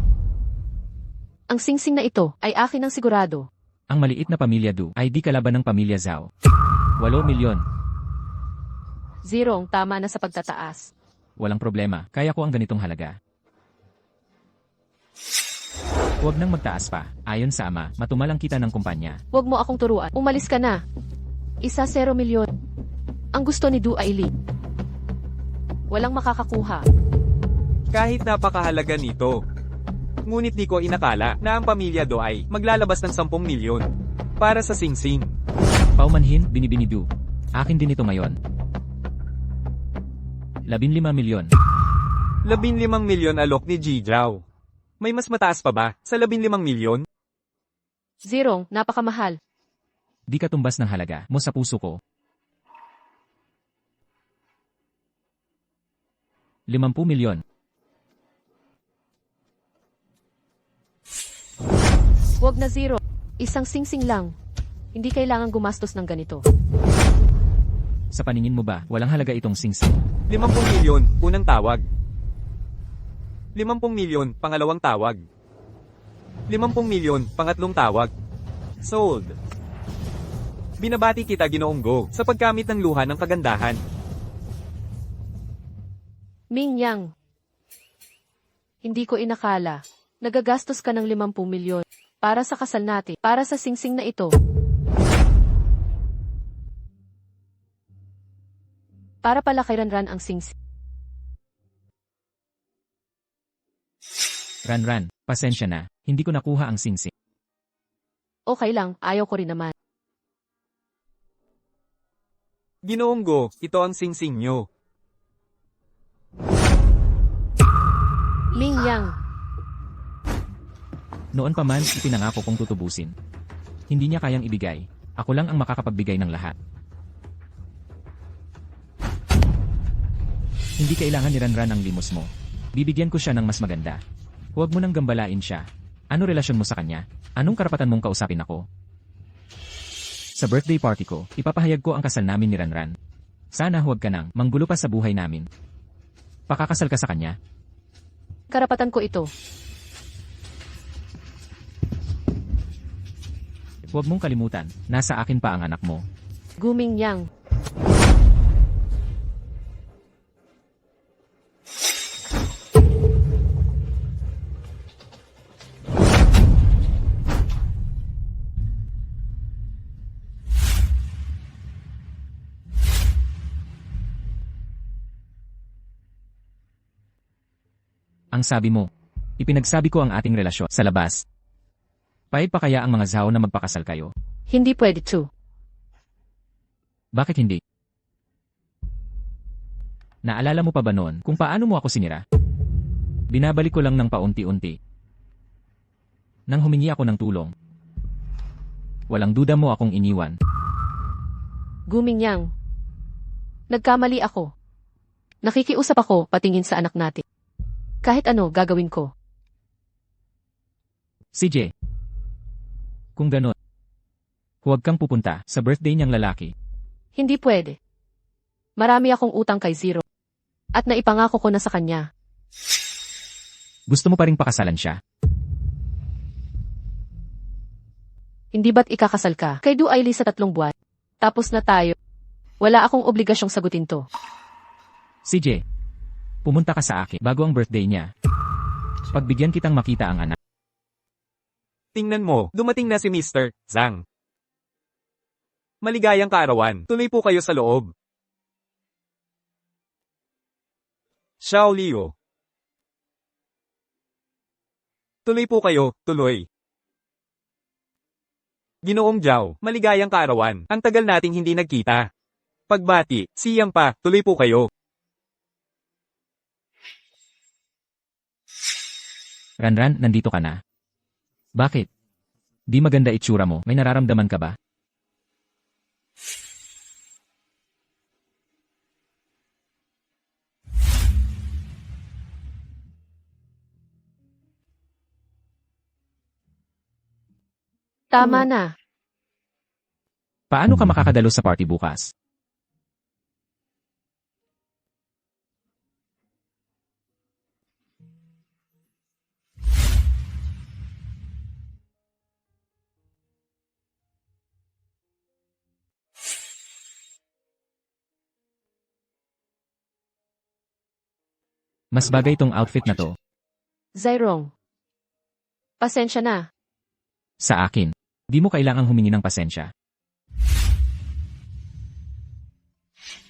Ang singsing na ito ay akin ng sigurado. Ang maliit na pamilya Du ay di kalaban ng pamilya Zhao. 8,000,000. Zirong, tama na sa pagtataas. Walang problema, kaya ko ang ganitong halaga. Huwag nang magtaas pa. Ayon sa ama, matumalang kita ng kumpanya. Huwag mo akong turuan. Umalis ka na. 1,000,000. Ang gusto ni Du Aili. Walang makakakuha. Kahit napakahalaga nito. Ngunit di ko inakala na ang pamilya Do ay maglalabas ng 10 milyon para sa singsing. Paumanhin, Binibini Du. Akin din ito ngayon. 15,000,000. 15 milyon alok ni Ji Zhao. May mas mataas pa ba sa 15 milyon? Zirong, napakamahal. Di katumbas ng halaga mo sa puso ko. 50,000,000. Huwag na Zero. Isang singsing lang. Hindi kailangan gumastos ng ganito. Sa paningin mo ba, walang halaga itong singsing? 50 milyon, unang tawag. 50 milyon, pangalawang tawag. 50 milyon, pangatlong tawag. Sold. Binabati kita, Ginoong Go, sa paggamit ng luha ng kagandahan. Ming Yang. Hindi ko inakala. Nagagastos ka ng 50 milyon para sa kasal natin, para sa singsing na ito. Para pala kay Ranran ang singsing. Ranran, pasensya na, hindi ko nakuha ang singsing. Okay lang, ayaw ko rin naman. Ginoong Go, ito ang singsing nyo. Ming Yang. Noon pa man, ipinangako kong tutubusin. Hindi niya kayang ibigay. Ako lang ang makakapagbigay ng lahat. Hindi kailangan ni Ranran ang limos mo. Bibigyan ko siya ng mas maganda. Huwag mo nang gambalain siya. Ano relasyon mo sa kanya? Anong karapatan mong kausapin ako? Sa birthday party ko, ipapahayag ko ang kasal namin ni Ranran. Sana huwag ka nang manggulo pa sa buhay namin. Pakakasal ka sa kanya? Karapatan ko ito. Huwag mong kalimutan, nasa akin pa ang anak mo. Guming Yang. Ang sabi mo, ipinagsabi ko ang ating relasyon sa labas. Payag pa kaya ang mga Zhao na magpakasal kayo? Hindi pwede to. Bakit hindi? Naalala mo pa ba noon kung paano mo ako sinira? Binabalik ko lang ng paunti-unti. Nang humingi ako ng tulong. Walang duda mo akong iniwan. Guming Yang. Nagkamali ako. Nakikiusap ako patingin sa anak natin. Kahit ano gagawin ko. CJ. Kung ganon, huwag kang pupunta sa birthday niyang lalaki. Hindi pwede. Marami akong utang kay Zero. At naipangako ko na sa kanya. Gusto mo pa ring pakasalan siya? Hindi ba't ikakasal ka kay Duaili sa 3 buwan? Tapos na tayo. Wala akong obligasyong sagutin to. CJ. Pumunta ka sa akin bago ang birthday niya. Pagbigyan kitang makita ang anak. Tingnan mo, dumating na si Mr. Zhang. Maligayang kaarawan, tuloy po kayo sa loob. Xiao Liu. Tuloy po kayo, tuloy. Ginoong Zhao, maligayang kaarawan, ang tagal nating hindi nagkita. Pagbati, siyang pa, tuloy po kayo. Ranran, nandito ka na. Bakit? Di maganda itsura mo, may nararamdaman ka ba? Tama na. Paano ka makakadalo sa party bukas? Mas bagay tong outfit na to. Zairong. Pasensya na. Sa akin. Di mo kailangang humingi ng pasensya.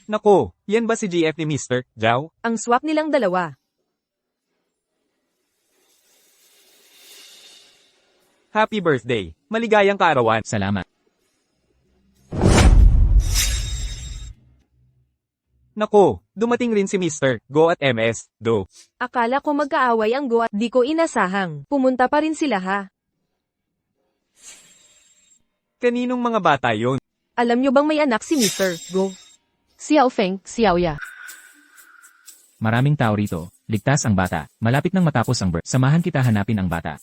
Nako, yan ba si GF ni Mr. Zhao? Ang swak nilang dalawa. Happy birthday. Maligayang kaarawan. Salamat. Nako, dumating rin si Mr. Go at MS Do. Akala ko magkaaway ang Go at di ko inasahang. Pumunta pa rin sila ha. Kaninong mga bata yon? Alam nyo bang may anak si Mr. Go? Xiao Feng, Xiao Ya. Maraming tao rito. Ligtas ang bata. Malapit nang matapos ang birth. Samahan kita hanapin ang bata.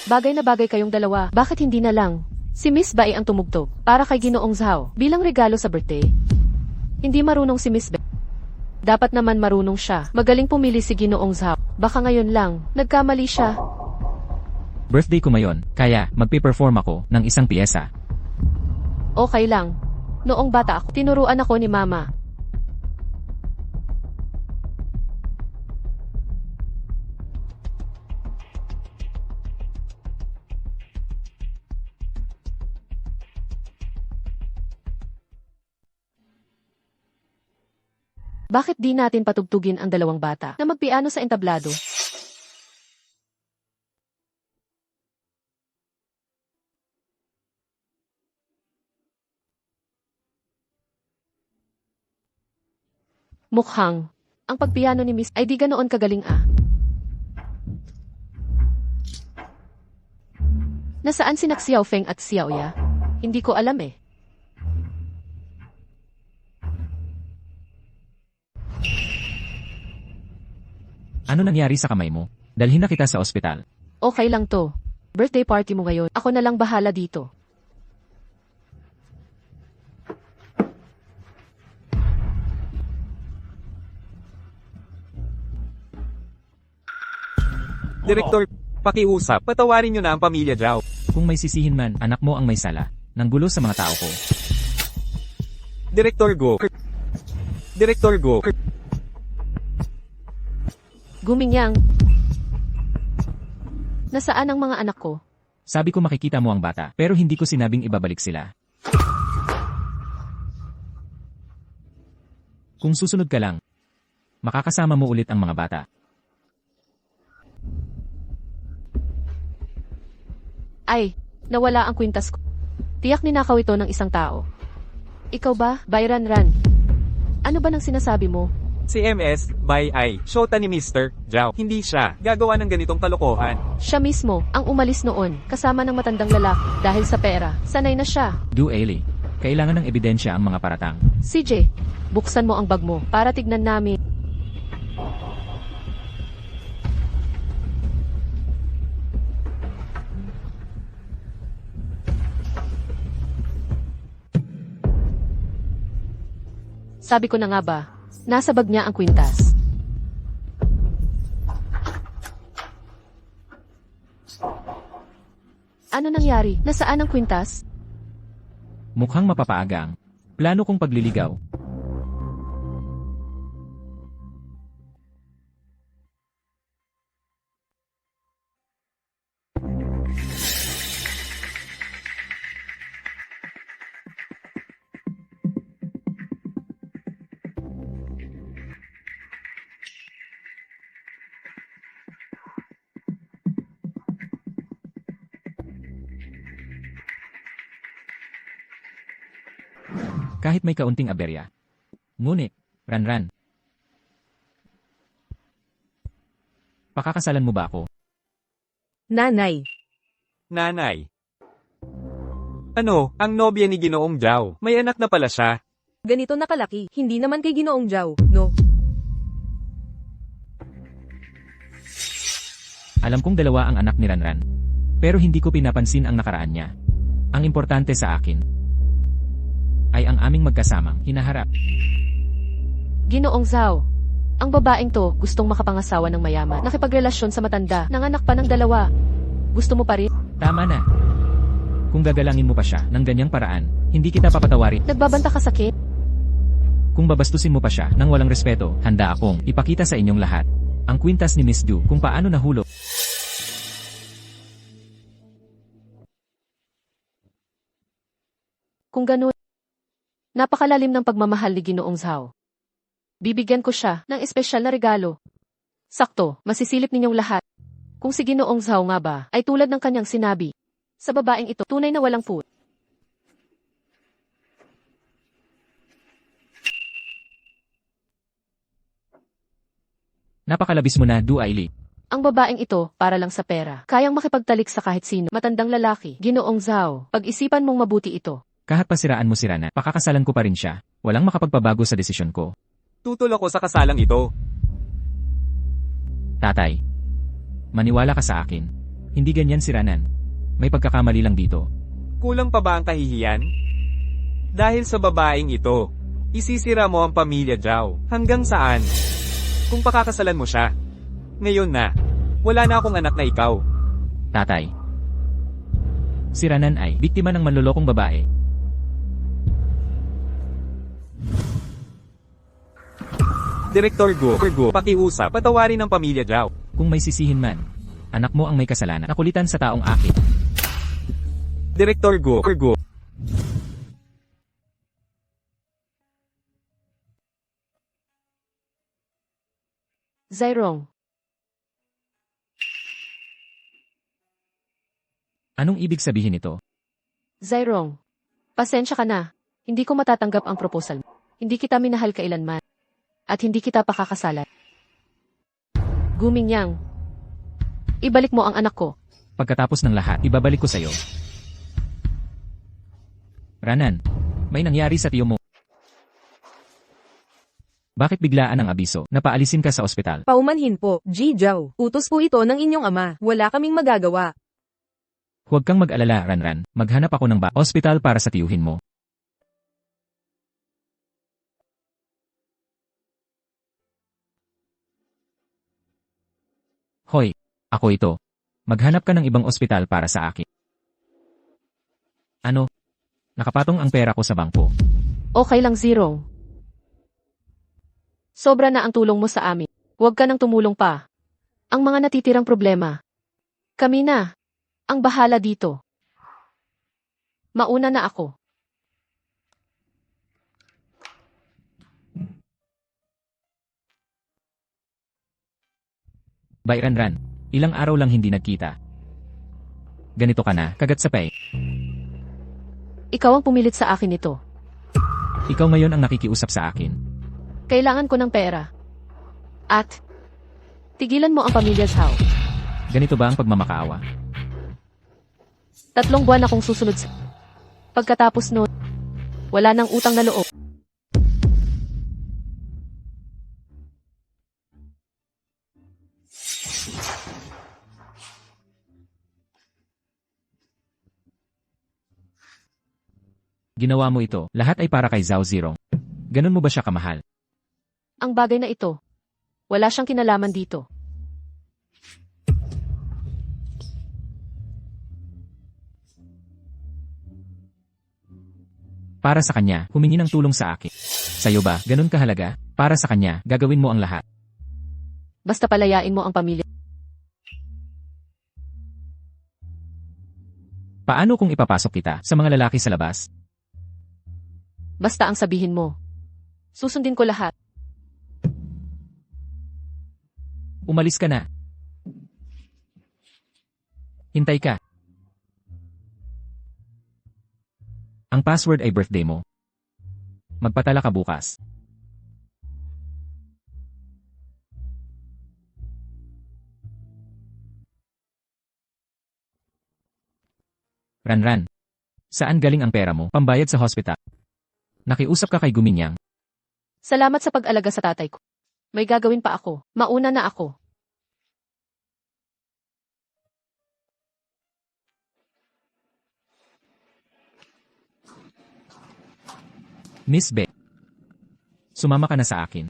Bagay na bagay kayong dalawa. Bakit hindi na lang? Si Miss Bai ang tumugtog para kay Ginoong Zhao bilang regalo sa birthday. Hindi marunong si Miss Bai. Dapat naman marunong siya. Magaling pumili si Ginoong Zhao. Baka ngayon lang, nagkamali siya. Birthday ko ngayon, kaya magpe-perform ako ng isang piyesa. Okay lang. Noong bata ako, tinuruan ako ni Mama. Bakit di natin patugtugin ang dalawang bata na magpiano sa entablado? Mukhang, ang pagpiano ni Miss ay di ganoon kagaling ah. Nasaan si Xiao Feng at Xiao Ya? Hindi ko alam eh. Ano nangyari sa kamay mo? Dalhin na kita sa ospital. Okay lang to. Birthday party mo ngayon. Ako na lang bahala dito. Direktor, pakiusap, patawarin nyo na ang pamilya Zhao. Kung may sisihin man, anak mo ang may sala. Nang gulo sa mga tao ko. Direktor Go. Direktor Go. Gumingyang. Nasaan ang mga anak ko? Sabi ko makikita mo ang bata, pero hindi ko sinabing ibabalik sila. Kung susunod ka lang, makakasama mo ulit ang mga bata. Ay, nawala ang kwintas ko. Tiyak ninakaw ito ng isang tao. Ikaw ba, Byron Ran? Ano ba nang sinasabi mo? Si MS, by I, shota ni Mr. Zhao. Hindi siya gagawa ng ganitong kalokohan. Siya mismo ang umalis noon kasama ng matandang lalaki dahil sa pera. Sanay na siya. Do Ailey. Kailangan ng ebidensya ang mga paratang. CJ, buksan mo ang bag mo para tignan namin. Sabi ko na nga ba, nasa bag niya ang kwintas. Ano nangyari? Nasaan ang kwintas? Mukhang mapapaagang. Plano kong pagliligaw. Kahit may kaunting aberya. Ngunit, Ran. Pakakasalan mo ba ako? Nanay. Nanay. Ano, ang nobya ni Ginoong Zhao? May anak na pala siya. Ganito nakalaki, hindi naman kay Ginoong Zhao, no? Alam kong dalawa ang anak ni Ran. Pero hindi ko pinapansin ang nakaraan niya. Ang importante sa akin ay ang aming magkasamang hinaharap. Ginoong Zhao. Ang babaeng to gustong makapangasawa ng mayaman. Nakipagrelasyon sa matanda, nanganak pa ng dalawa. Gusto mo pa rin? Tama na. Kung gagalangin mo pa siya ng ganyang paraan, hindi kita papatawarin. Nagbabanta ka sakit? Kung babastusin mo pa siya ng walang respeto, handa akong ipakita sa inyong lahat ang kwintas ni Miss Du kung paano nahulog. Kung ganun, napakalalim ng pagmamahal ni Ginoong Zhao. Bibigyan ko siya ng espesyal na regalo. Sakto, masisilip ninyong lahat. Kung si Ginoong Zhao nga ba, ay tulad ng kanyang sinabi. Sa babaeng ito, tunay na walang put. Napakalabis mo na, Du Ailey. Ang babaeng ito, para lang sa pera, kayang makipagtalik sa kahit sino, matandang lalaki, Ginoong Zhao. Pag-isipan mong mabuti ito. Kahit pasiraan mo si Rana, pakakasalan ko pa rin siya. Walang makapagpabago sa desisyon ko. Tutol ako sa kasalang ito. Tatay, maniwala ka sa akin. Hindi ganyan si Ranan. May pagkakamali lang dito. Kulang pa ba ang kahihiyan? Dahil sa babaeng ito, isisira mo ang pamilya Zhao. Hanggang saan? Kung pakakasalan mo siya. Ngayon na, wala na akong anak na ikaw. Tatay. Si Ranan ay biktima ng manlolokong babae. Direktor Go, pakiusap, patawarin ang pamilya Zhao. Kung may sisihin man, anak mo ang may kasalanan. Nakulitan sa taong akin. Direktor Go. Zyrong, Anong ibig sabihin nito? Zyrong, pasensya ka na. Hindi ko matatanggap ang proposal mo. Hindi kita minahal kailanman. At hindi kita pakakasalan. Gumingyang, ibalik mo ang anak ko. Pagkatapos ng lahat, ibabalik ko sa'yo. Ranan, may nangyari sa tiyo mo. Bakit biglaan ang abiso na paalisin ka sa ospital? Paumanhin po, Ji Zhao. Utos po ito ng inyong ama. Wala kaming magagawa. Huwag kang mag-alala, Ranran. Maghanap ako ng ospital para sa tiyuhin mo. Hoy, ako ito. Maghanap ka ng ibang ospital para sa akin. Ano? Nakapatong ang pera ko sa bangko. Okay lang, Zyrong. Sobra na ang tulong mo sa amin. Huwag ka nang tumulong pa. Ang mga natitirang problema. Kami na. Ang bahala dito. Mauna na ako. Bay Ranran, ilang araw lang hindi nagkita. Ganito ka na, kagat sa pay. Ikaw ang pumilit sa akin ito. Ikaw ngayon ang nakikiusap sa akin. Kailangan ko ng pera. At, tigilan mo ang pamilya Zhao. Ganito ba ang pagmamakaawa? 3 buwan akong susunod sa... Pagkatapos nun, wala nang utang na loob. Ginawa mo ito, lahat ay para kay Zhao Zirong. Ganun mo ba siya kamahal? Ang bagay na ito, wala siyang kinalaman dito. Para sa kanya, humingi ng tulong sa akin. Sa'yo ba, ganun kahalaga? Para sa kanya, gagawin mo ang lahat. Basta palayain mo ang pamilya. Paano kung ipapasok kita sa mga lalaki sa labas? Basta ang sabihin mo. Susundin ko lahat. Umalis ka na. Hintay ka. Ang password ay birthday mo. Magpatala ka bukas. Ranran. Saan galing ang pera mo? Pambayad sa hospital. Nakiusap ka kay Guminyang. Salamat sa pag-alaga sa tatay ko. May gagawin pa ako. Mauna na ako. Miss Be. Sumama ka na sa akin.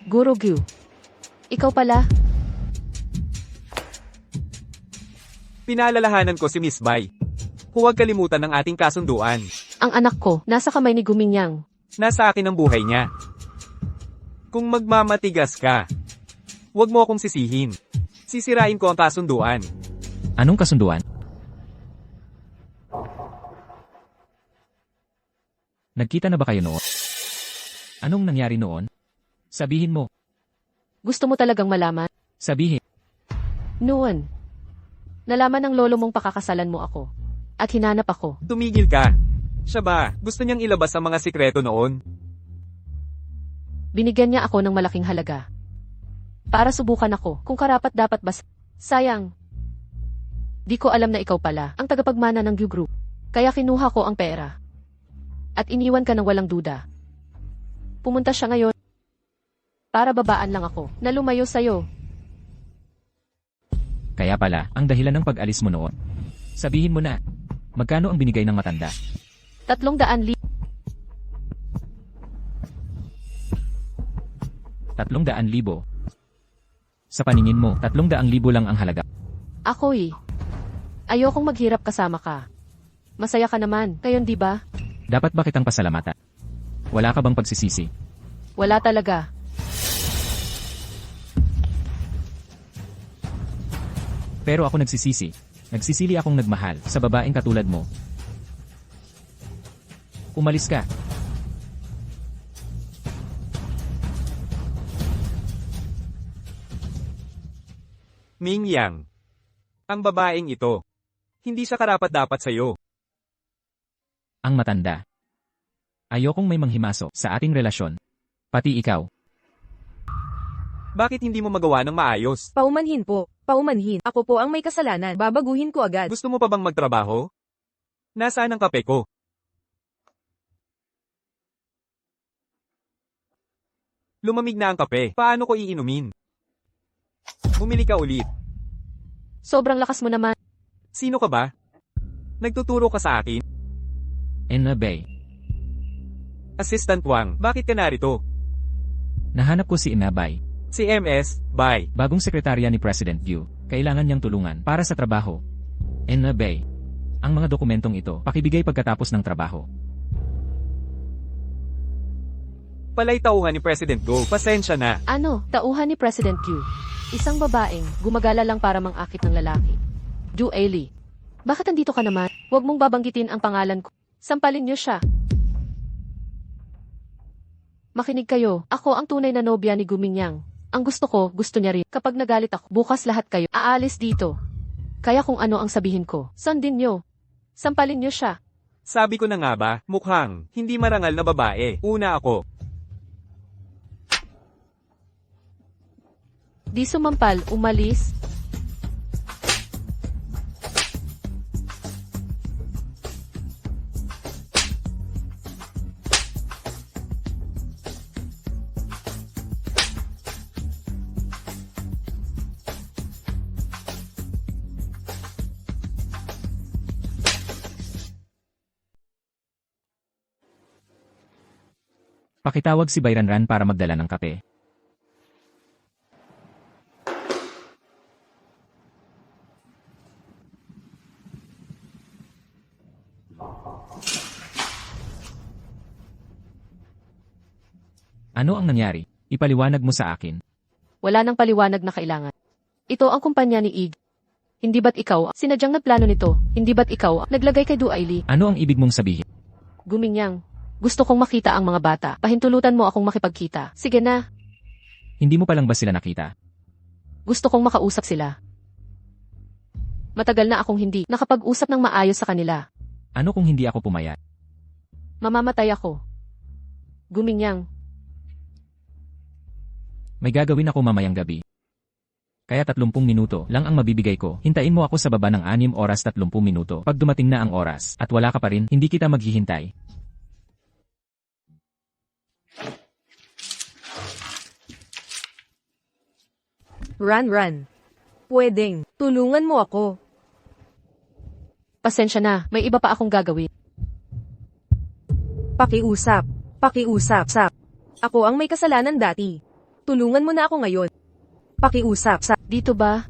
Guru Gyu. Ikaw pala? Pinaalalahanan ko si Miss Bai. Huwag kalimutan ang ating kasunduan. Ang anak ko, nasa kamay ni Gumingyang. Nasa akin ang buhay niya. Kung magmamatigas ka, huwag mo akong sisihin. Sisirain ko ang kasunduan. Anong kasunduan? Nagkita na ba kayo noon? Anong nangyari noon? Sabihin mo. Gusto mo talagang malaman? Sabihin. Noon. Nalaman ng lolo mong pakakasalan mo ako. At hinanap ako. Tumigil ka. Siya ba, gusto niyang ilabas ang mga sikreto noon? Binigyan niya ako ng malaking halaga. Para subukan ako kung karapat dapat ba. Sayang. Di ko alam na ikaw pala ang tagapagmana ng Gyu Group. Kaya kinuha ko ang pera. At iniwan ka ng walang duda. Pumunta siya ngayon. Para babaan lang ako na lumayo sa'yo. Kaya pala, ang dahilan ng pag-alis mo noon. Sabihin mo na, magkano ang binigay ng matanda? 300,000. 300,000. Sa paningin mo, 300,000 lang ang halaga. Ako ayokong maghirap kasama ka. Masaya ka naman, ngayon di ba? Dapat ba kitang pasalamatan? Wala ka bang pagsisisi? Wala talaga. Pero ako nagsisisi. Nagsisili akong nagmahal sa babaeng katulad mo. Umalis ka. Ming Yang. Ang babaeng ito. Hindi siya karapat-dapat sa'yo. Ang matanda. Ayokong may manghimasok sa ating relasyon. Pati ikaw. Bakit hindi mo magawa ng maayos? Paumanhin po. Paumanhin. Ako po ang may kasalanan. Babaguhin ko agad. Gusto mo pa bang magtrabaho? Nasaan ang kape ko? Lumamig na ang kape. Paano ko iinumin? Bumili ka ulit. Sobrang lakas mo naman. Sino ka ba? Nagtuturo ka sa akin? Enna Bay. Assistant Wang, bakit ka narito? Nahanap ko si Inabay. Si MS, bye. Bagong sekretarya ni President Yu. Kailangan niyang tulungan para sa trabaho. Enna Bay. Ang mga dokumentong ito, pakibigay pagkatapos ng trabaho. Palay tauhan ni President Go. Pasensya na. Ano, tauhan ni President Q. Isang babaeng, gumagala lang para mangakit ng lalaki. Ju Ailey. Bakit andito ka naman? Huwag mong babanggitin ang pangalan ko. Sampalin niyo siya. Makinig kayo, ako ang tunay na nobya ni Gumingyang. Ang gusto ko, gusto niya rin. Kapag nagalit ako, bukas lahat kayo aalis dito. Kaya kung ano ang sabihin ko, sundin niyo. Sampalin niyo siya. Sabi ko na nga ba, mukhang, hindi marangal na babae. Una ako. Di sumampal, umalis. Pakitawag si Bayranran para magdala ng kape. Ano ang nangyari? Ipaliwanag mo sa akin. Wala nang paliwanag na kailangan. Ito ang kumpanya ni Ig. Hindi ba't ikaw, sinadyang nagplano nito, hindi ba't ikaw, naglagay kay Du Ailey? Ano ang ibig mong sabihin? Gumingyang. Gusto kong makita ang mga bata. Pahintulutan mo akong makipagkita. Sige na. Hindi mo pa lang ba sila nakita? Gusto kong makausap sila. Matagal na akong hindi nakapag-usap ng maayos sa kanila. Ano kung hindi ako pumayat? Mamamatay ako. Gumingyang. May gagawin ako mamayang gabi. Kaya 30 minuto lang ang mabibigay ko. Hintayin mo ako sa baba ng 6 oras 30 minuto. Pag dumating na ang oras at wala ka pa rin, hindi kita maghihintay. Run. Pwedeng. Tulungan mo ako. Pasensya na, may iba pa akong gagawin. Pakiusap. Pakiusap. Ako ang may kasalanan dati. Tulungan mo na ako ngayon. Pakiusap. Dito ba?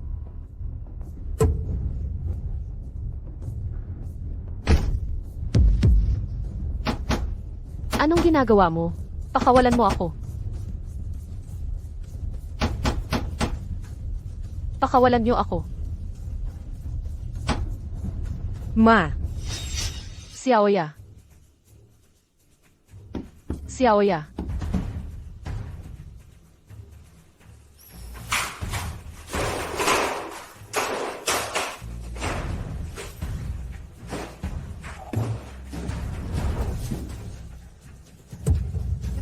Anong ginagawa mo? Pakawalan mo ako. Pakawalan niyo ako. Ma. Xiaoya. Xiaoya.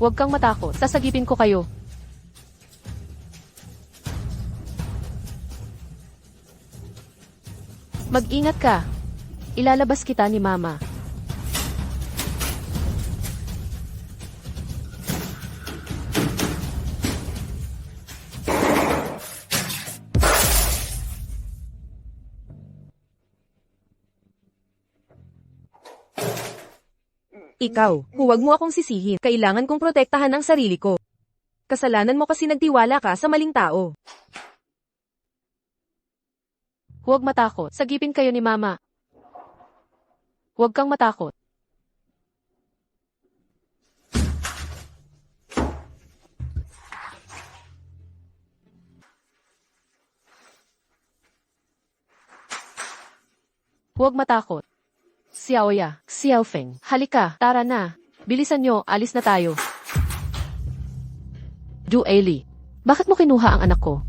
Huwag kang matakot. Sasagipin ko kayo. Mag-ingat ka. Ilalabas kita ni Mama. Ikaw, huwag mo akong sisihin. Kailangan kong protektahan ang sarili ko. Kasalanan mo kasi nagtiwala ka sa maling tao. Huwag matakot. Sagipin kayo ni Mama. Huwag kang matakot. Huwag matakot. Xiaoya, Xiaofeng, halika, tara na. Bilisan nyo, alis na tayo. Du Eli, bakit mo kinuha ang anak ko?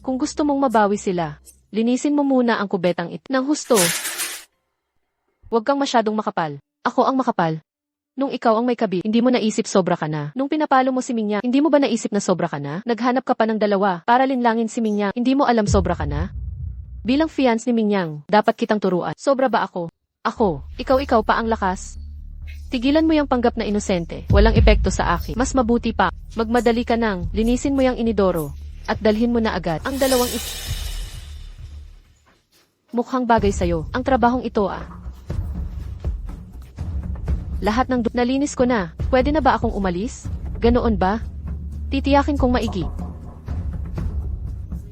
Kung gusto mong mabawi sila, linisin mo muna ang kubetang ito ng husto. Huwag kang masyadong makapal. Ako ang makapal. Nung ikaw ang may kabit, hindi mo naisip sobra ka na. Nung pinapalo mo si Mingya, hindi mo ba naisip na sobra ka na? Naghanap ka pa ng dalawa para linlangin si Mingya, hindi mo alam sobra ka na? Bilang fiance ni Mingyang, dapat kitang turuan. Sobra ba ako? Ako, ikaw pa ang lakas. Tigilan mo yung panggap na inosente, walang epekto sa akin. Mas mabuti pa, magmadali ka nang, linisin mo yung inidoro, at dalhin mo na agad ang dalawang ito. Mukhang bagay sa'yo, ang trabahong ito Lahat ng nalinis ko na, pwede na ba akong umalis? Ganoon ba? Titiyakin kong maigi.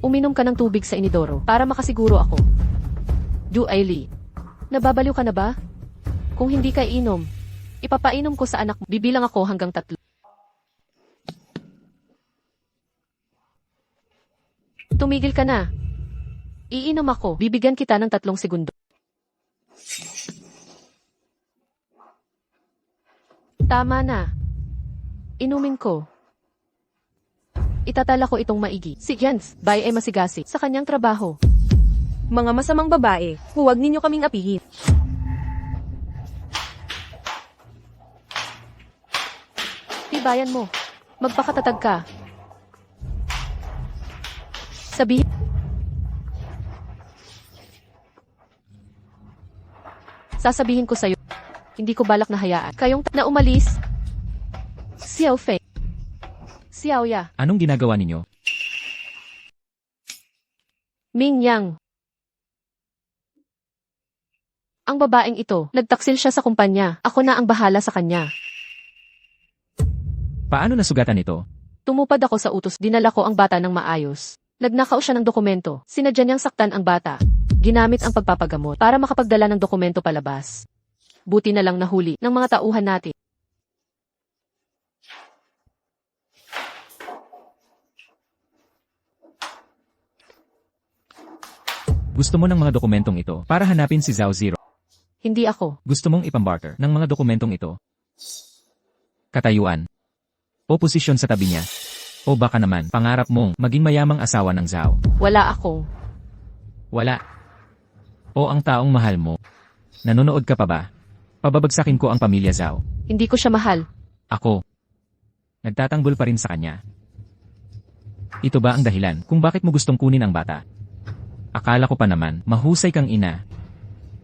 Uminom ka ng tubig sa inidoro, para makasiguro ako. Du Ailey, nababaliw ka na ba? Kung hindi ka inom, ipapainom ko sa anak mo. Bibilang ako hanggang 3. Tumigil ka na. Iinom ako. Bibigyan kita ng 3 segundo. Tama na. Inumin ko. Itatala ko itong maigi. Si Jens, bay ay masigasi sa kanyang trabaho. Mga masamang babae, huwag ninyo kaming apihin. Tibayan mo. Magpakatatag ka. Sabihin. Sasabihin ko sa'yo. Hindi ko balak na hayaan. Kayong na umalis. Xiaofei. Xiaoya. Anong ginagawa ninyo? Mingyang. Ang babaeng ito, nagtaksil siya sa kumpanya. Ako na ang bahala sa kanya. Paano nasugatan ito? Tumupad ako sa utos, dinala ko ang bata ng maayos. Nagnakaw siya ng dokumento, sinadya niyang saktan ang bata. Ginamit ang pagpapagamot para makapagdala ng dokumento palabas. Buti na lang nahuli ng mga tauhan natin. Gusto mo ng mga dokumentong ito para hanapin si Zhao Zero. Hindi ako. Gusto mong ipambarter ng mga dokumentong ito. Katayuan. O posisyon sa tabi niya. O baka naman, pangarap mong maging mayamang asawa ng Zhao. Wala akong. Wala. O ang taong mahal mo. Nanonood ka pa ba? Pababagsakin ko ang pamilya Zhao. Hindi ko siya mahal. Ako. Nagtatanggol pa rin sa kanya. Ito ba ang dahilan kung bakit mo gustong kunin ang bata? Akala ko pa naman, mahusay kang ina.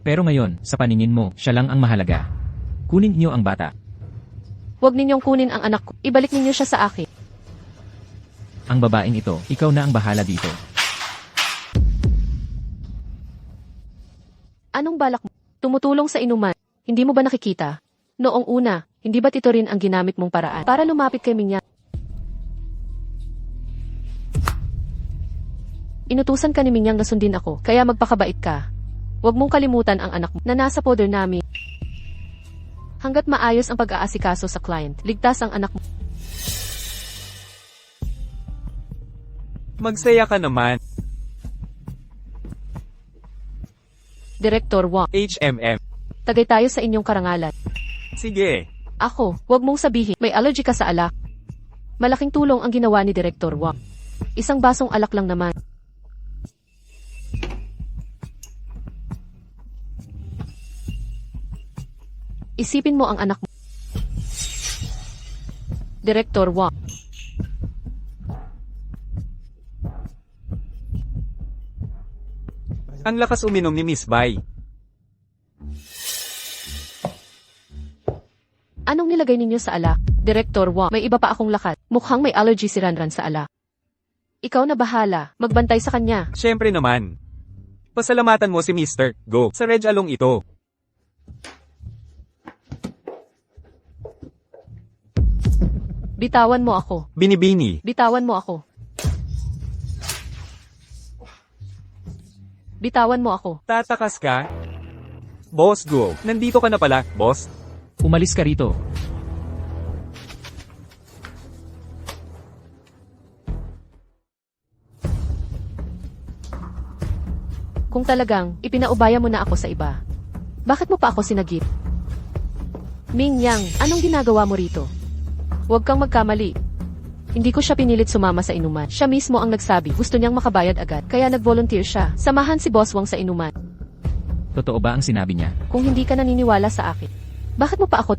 Pero ngayon, sa paningin mo, siya lang ang mahalaga. Kunin niyo ang bata. Huwag ninyong kunin ang anak ko. Ibalik ninyo siya sa akin. Ang babaeng ito, ikaw na ang bahala dito. Anong balak mo? Tumutulong sa inuman. Hindi mo ba nakikita? Noong una, hindi ba't ito rin ang ginamit mong paraan para lumapit kay Mingya? Inutusan ka ni Mingyang na sundin ako, kaya magpakabait ka. Huwag mong kalimutan ang anak mo na nasa poder namin. Hanggat maayos ang pag-aasikaso sa client, ligtas ang anak mo. Magsaya ka naman. Direktor Wang, HMM. tagay tayo sa inyong karangalan. Sige. Ako, huwag mong sabihin, may allergy ka sa alak. Malaking tulong ang ginawa ni Direktor Wang. Isang basong alak lang naman. Isipin mo ang anak mo. Direktor Wang. Ang lakas uminom ni Miss Bai. Anong nilagay ninyo sa alak? Direktor Wang, may iba pa akong lakat. Mukhang may allergy si Ranran sa alak. Ikaw na bahala, magbantay sa kanya. Siyempre naman. Pasalamatan mo si Mr. Go sa Red Along ito. Bitawan mo ako. Binibini. Bitawan mo ako. Bitawan mo ako. Tatakas ka? Boss Go, nandito ka na pala, boss. Umalis ka rito. Kung talagang ipinaubaya mo na ako sa iba, bakit mo pa ako sinagip? Ming Yang, anong ginagawa mo rito? Huwag kang magkamali. Hindi ko siya pinilit sumama sa inuman. Siya mismo ang nagsabi, gusto niyang makabayad agad, kaya nag-volunteer siya. Samahan si Boss Wang sa inuman. Totoo ba ang sinabi niya? Kung hindi ka naniniwala sa akin, bakit mo pa ako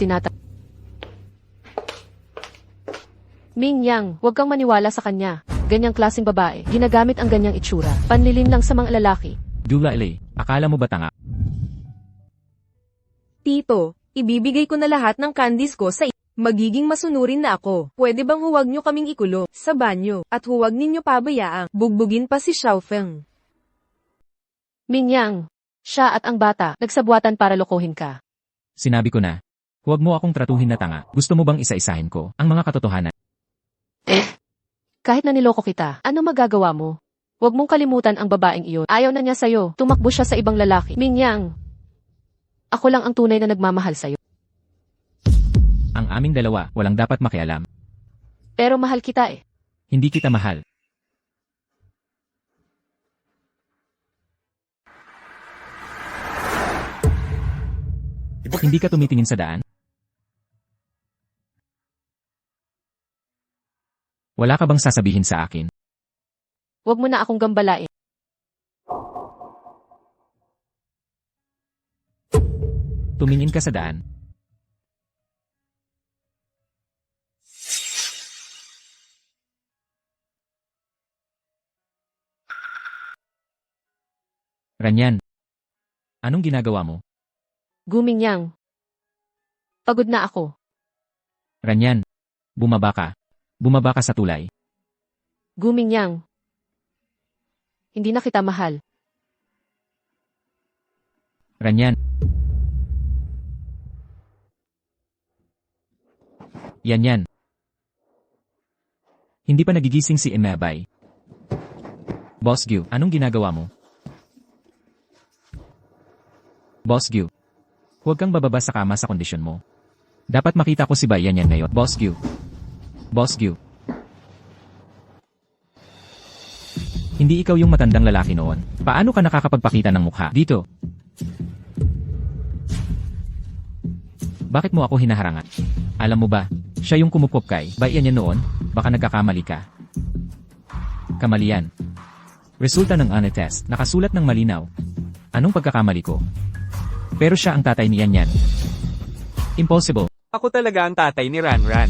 Ming Yang, huwag kang maniwala sa kanya. Ganyang klaseng babae, ginagamit ang ganyang itsura. Panlilin lang sa mga lalaki. Dula Ele, akala mo ba tanga? Tito, ibibigay ko na lahat ng candies ko sa magiging masunurin na ako. Pwede bang huwag nyo kaming ikulo sa banyo at huwag ninyo pabayaang bugbugin pa si Xiaofeng. Ming Yang, siya at ang bata, nagsabuatan para lokohin ka. Sinabi ko na. Huwag mo akong tratuhin na tanga. Gusto mo bang isa-isahin ko ang mga katotohanan? Kahit na niloko kita, ano magagawa mo? Huwag mong kalimutan ang babaeng iyon. Ayaw na niya sa'yo. Tumakbo siya sa ibang lalaki. Ming Yang, ako lang ang tunay na nagmamahal sa'yo. Ang aming dalawa, walang dapat makialam. Pero mahal kita eh. Hindi kita mahal. Hindi ka tumitingin sa daan? Wala ka bang sasabihin sa akin? Huwag mo na akong gambalain. Tumingin ka sa daan. Ranyan. Anong ginagawa mo? Guming Yang. Pagod na ako. Ranyan. Bumaba ka. Bumaba ka sa tulay. Guming Yang. Hindi na kita mahal. Ranyan. Yan. Hindi pa nagigising si Emabay. Boss Gyu, anong ginagawa mo? Boss Gyu. Huwag kang bababa sa kama sa kondisyon mo. Dapat makita ko si Bayan yan ngayon. Boss Gyu. Boss Gyu. Hindi ikaw yung matandang lalaki noon. Paano ka nakakapagpakita ng mukha dito? Bakit mo ako hinaharangan? Alam mo ba, siya yung kumupop kay Bayan yan noon, baka nagkakamali ka. Kamalian. Resulta ng honor test, nakasulat ng malinaw. Anong pagkakamali ko? Pero siya ang tatay ni Yan. Impossible. Ako talaga ang tatay ni Ranran.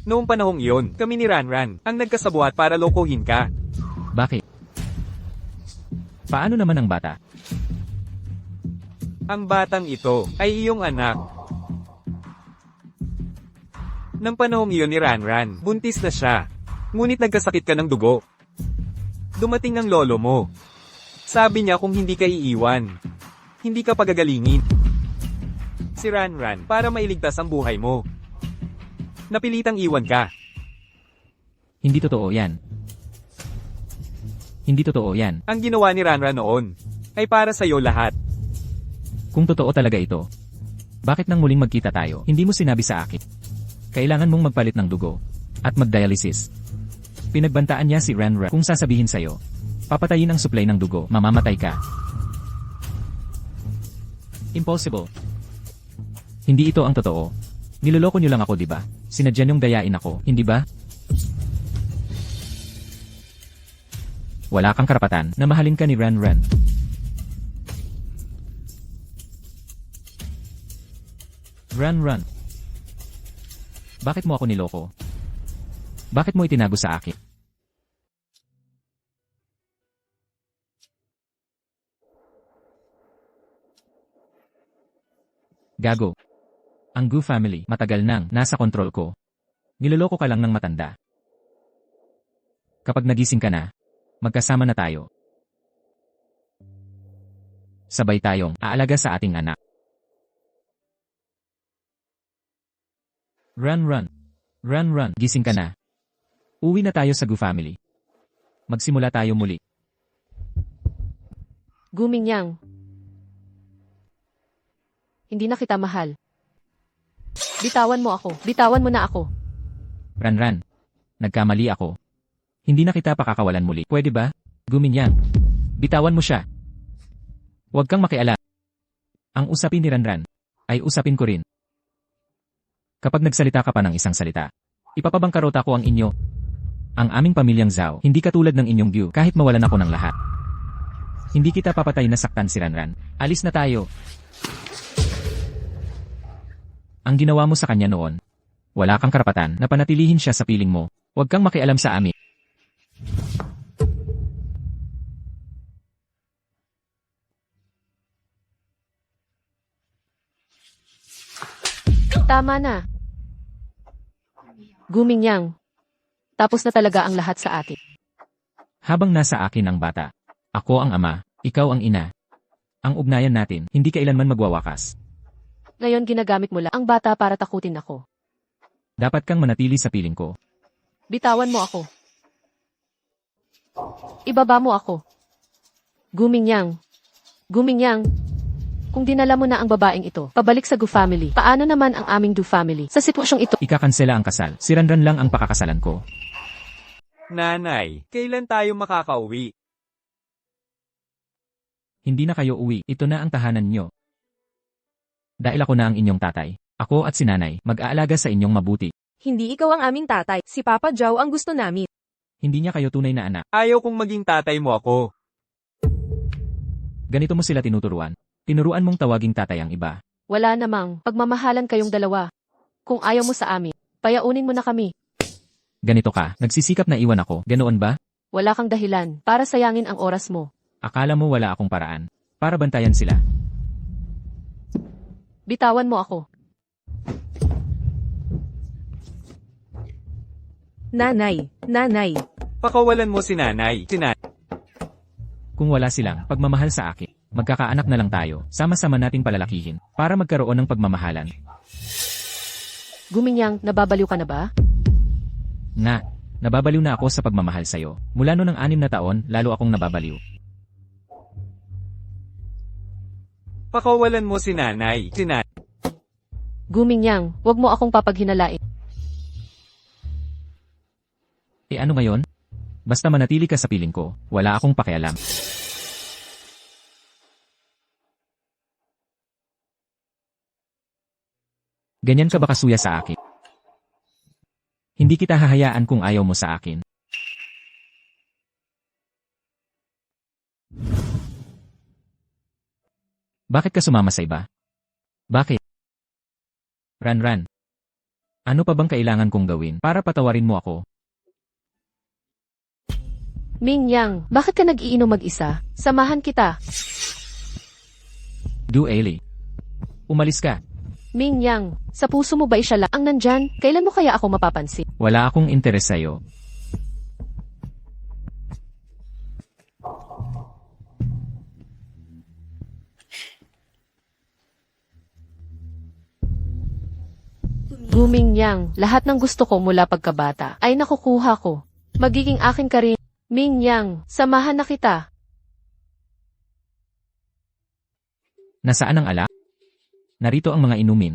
Noong panahong iyon, kami ni Ranran ang nagkasabuat para lokohin ka. Bakit? Paano naman ang bata? Ang batang ito ay iyong anak. Nang panahong iyon ni Ranran, buntis na siya. Ngunit nagkasakit ka ng dugo. Dumating ang lolo mo. Sabi niya kung hindi ka iiwan, hindi ka pagagalingin. Si Ranran para mailigtas ang buhay mo. Napilitang iwan ka. Hindi totoo yan. Hindi totoo yan. Ang ginawa ni Ranran noon ay para sa'yo lahat. Kung totoo talaga ito, bakit nang muling magkita tayo, hindi mo sinabi sa akin? Kailangan mong magpalit ng dugo at mag-dialysis. Pinagbantaan niya si Ranran kung sasabihin sa'yo, papatayin ang supply ng dugo, mamamatay ka. Impossible. Hindi ito ang totoo. Niloloko niyo lang ako, di ba? Sinadya niyong dayain ako, hindi ba? Wala kang karapatan na mahalin ka ni Ranran. Ranran. Bakit mo ako niloko? Bakit mo itinago sa akin? Gago. Ang Gu family, matagal nang nasa kontrol ko. Niloloko ka lang ng matanda. Kapag nagising ka na, magkasama na tayo. Sabay tayong aalaga sa ating anak. Ranran. Run, gising ka na. Uwi na tayo sa Gu family. Magsimula tayo muli. Gumingyang. Hindi na kita mahal. Bitawan mo ako. Bitawan mo na ako. Ran, nagkamali ako. Hindi na kita pakakawalan muli. Pwede ba? Guminyan. Bitawan mo siya. Huwag kang makialam. Ang usapin ni Ran ay usapin ko rin. Kapag nagsalita ka pa ng isang salita, ipapabangkarota ko ang inyo. Ang aming pamilyang Zhao, hindi katulad ng inyong Gyu kahit mawalan ako ng lahat. Hindi kita papatay na saktan si Ran. Alis na tayo. Ang ginawa mo sa kanya noon, wala kang karapatan na panatilihin siya sa piling mo. Huwag kang makialam sa amin. Tama na. Gumingyang. Tapos na talaga ang lahat sa atin. Habang nasa akin ang bata, ako ang ama, ikaw ang ina. Ang ugnayan natin, hindi kailanman magwawakas. Ngayon ginagamit mo lang ang bata para takutin ako. Dapat kang manatili sa piling ko. Bitawan mo ako. Ibaba mo ako. Gumingyang. Gumingyang. Kung dinala mo na ang babaeng ito, pabalik sa Gu family, paano naman ang aming Du family? Sa sitwasyong ito, Ikakansela ang kasal. Si Ran lang ang pakakasalan ko. Nanay, kailan tayo makakauwi? Hindi na kayo uwi. Ito na ang tahanan nyo. Dahil ako na ang inyong tatay. Ako at si nanay, mag-aalaga sa inyong mabuti. Hindi ikaw ang aming tatay, si Papa Zhao ang gusto namin. Hindi niya kayo tunay na anak. Ayaw kong maging tatay mo ako. Ganito mo sila tinuturuan. Tinuruan mong tawaging tatay ang iba. wala namang pagmamahalan kayong dalawa. Kung ayaw mo sa amin, payaunin mo na kami. Ganito ka, nagsisikap na iwan ako, ganoon ba? Wala kang dahilan para sayangin ang oras mo. Akala mo wala akong paraan. Para bantayan sila. Bitawan mo ako. Nanay. Pakawalan mo si nanay. Kung wala silang pagmamahal sa akin, magkakaanak na lang tayo, sama-sama nating palalakihin, para magkaroon ng pagmamahalan. Guminyang, nababaliw ka na ba? Nababaliw na ako sa pagmamahal sa'yo. Mula noon ng 6 na taon, lalo akong nababaliw. Pakawalan mo si nanay. Guminyang, wag mo akong papaghinalain. Ano ngayon? Basta manatili ka sa piling ko, wala akong pakialam. Ganyan ka ba kasuya sa akin? Hindi kita hahayaan kung ayaw mo sa akin. Bakit ka sumama sa iba? Bakit? Ran. Ano pa bang kailangan kong gawin para patawarin mo ako? Mingyang, bakit ka nag-iinom mag-isa? Samahan kita. Du Eli. Umalis ka. Mingyang, sa puso mo ba siya lang ang nandyan? Kailan mo kaya ako mapapansin? Wala akong interes sa'yo. Gumingyang, lahat ng gusto ko mula pagkabata ay nakukuha ko. Magiging akin ka rin. Mingyang, samahan na kita. Nasaan ang alak? Narito ang mga inumin.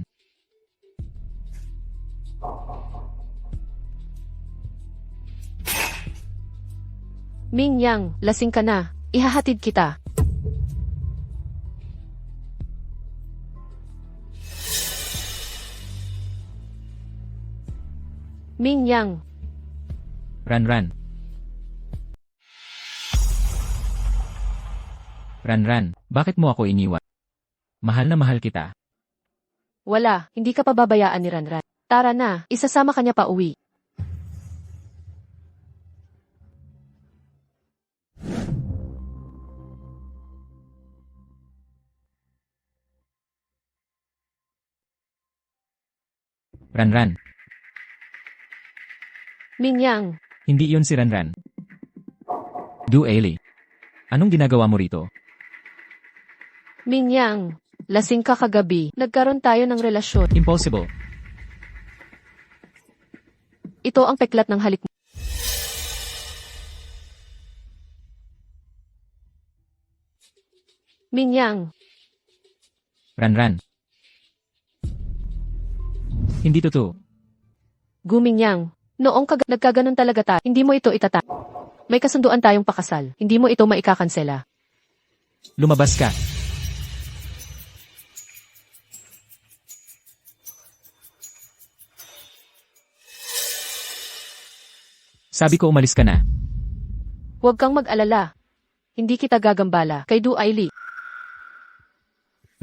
Mingyang, lasing ka na. Ihahatid kita. Mingyang, Ran. Ran, bakit mo ako iniwan? Mahal na mahal kita. wala, hindi ka pababayaan ni Ranran. Tara na, isasama ka niya pa uwi. Ran. Mingyang, Hindi iyon si Ran. Du Eli. Anong ginagawa mo rito? Mingyang, lasing ka kagabi. Nagkaroon tayo ng relasyon. Impossible. Ito ang peklat ng halik mo. Minyang, Ranran. Hindi totoo. Guminyang. Noong nagkaganon talaga tayo, hindi mo ito itata. May kasunduan tayong pakasal. Hindi mo ito maikakansela. Lumabas ka. Sabi ko umalis ka na. Huwag kang mag-alala. Hindi kita gagambala. Kay Du Aili.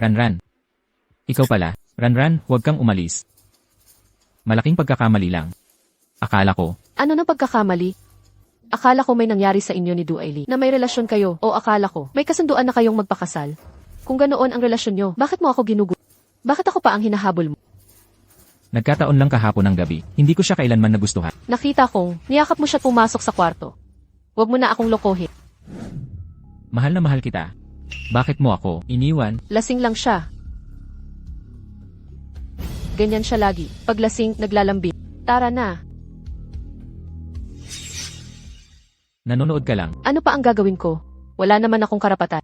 Ranran. Ikaw pala. Ranran, huwag kang umalis. Malaking pagkakamali lang. Akala ko, Ano na pagkakamali? Akala ko may nangyari sa inyo ni Du Aili na may relasyon kayo o akala ko may kasunduan na kayong magpakasal. Kung ganoon ang relasyon nyo, bakit mo ako ginugulo? Bakit ako pa ang hinahabol mo? nagkataon lang kahapon ng gabi. Hindi ko siya kailanman nagustuhan. Nakita kong niyakap mo siya pumasok sa kwarto. Huwag mo na akong lokohin. Mahal na mahal kita. Bakit mo ako iniwan? Lasing lang siya. Ganyan siya lagi. Pag lasing, naglalambing. Tara na. Nanonood ka lang. Ano pa ang gagawin ko? Wala naman akong karapatan.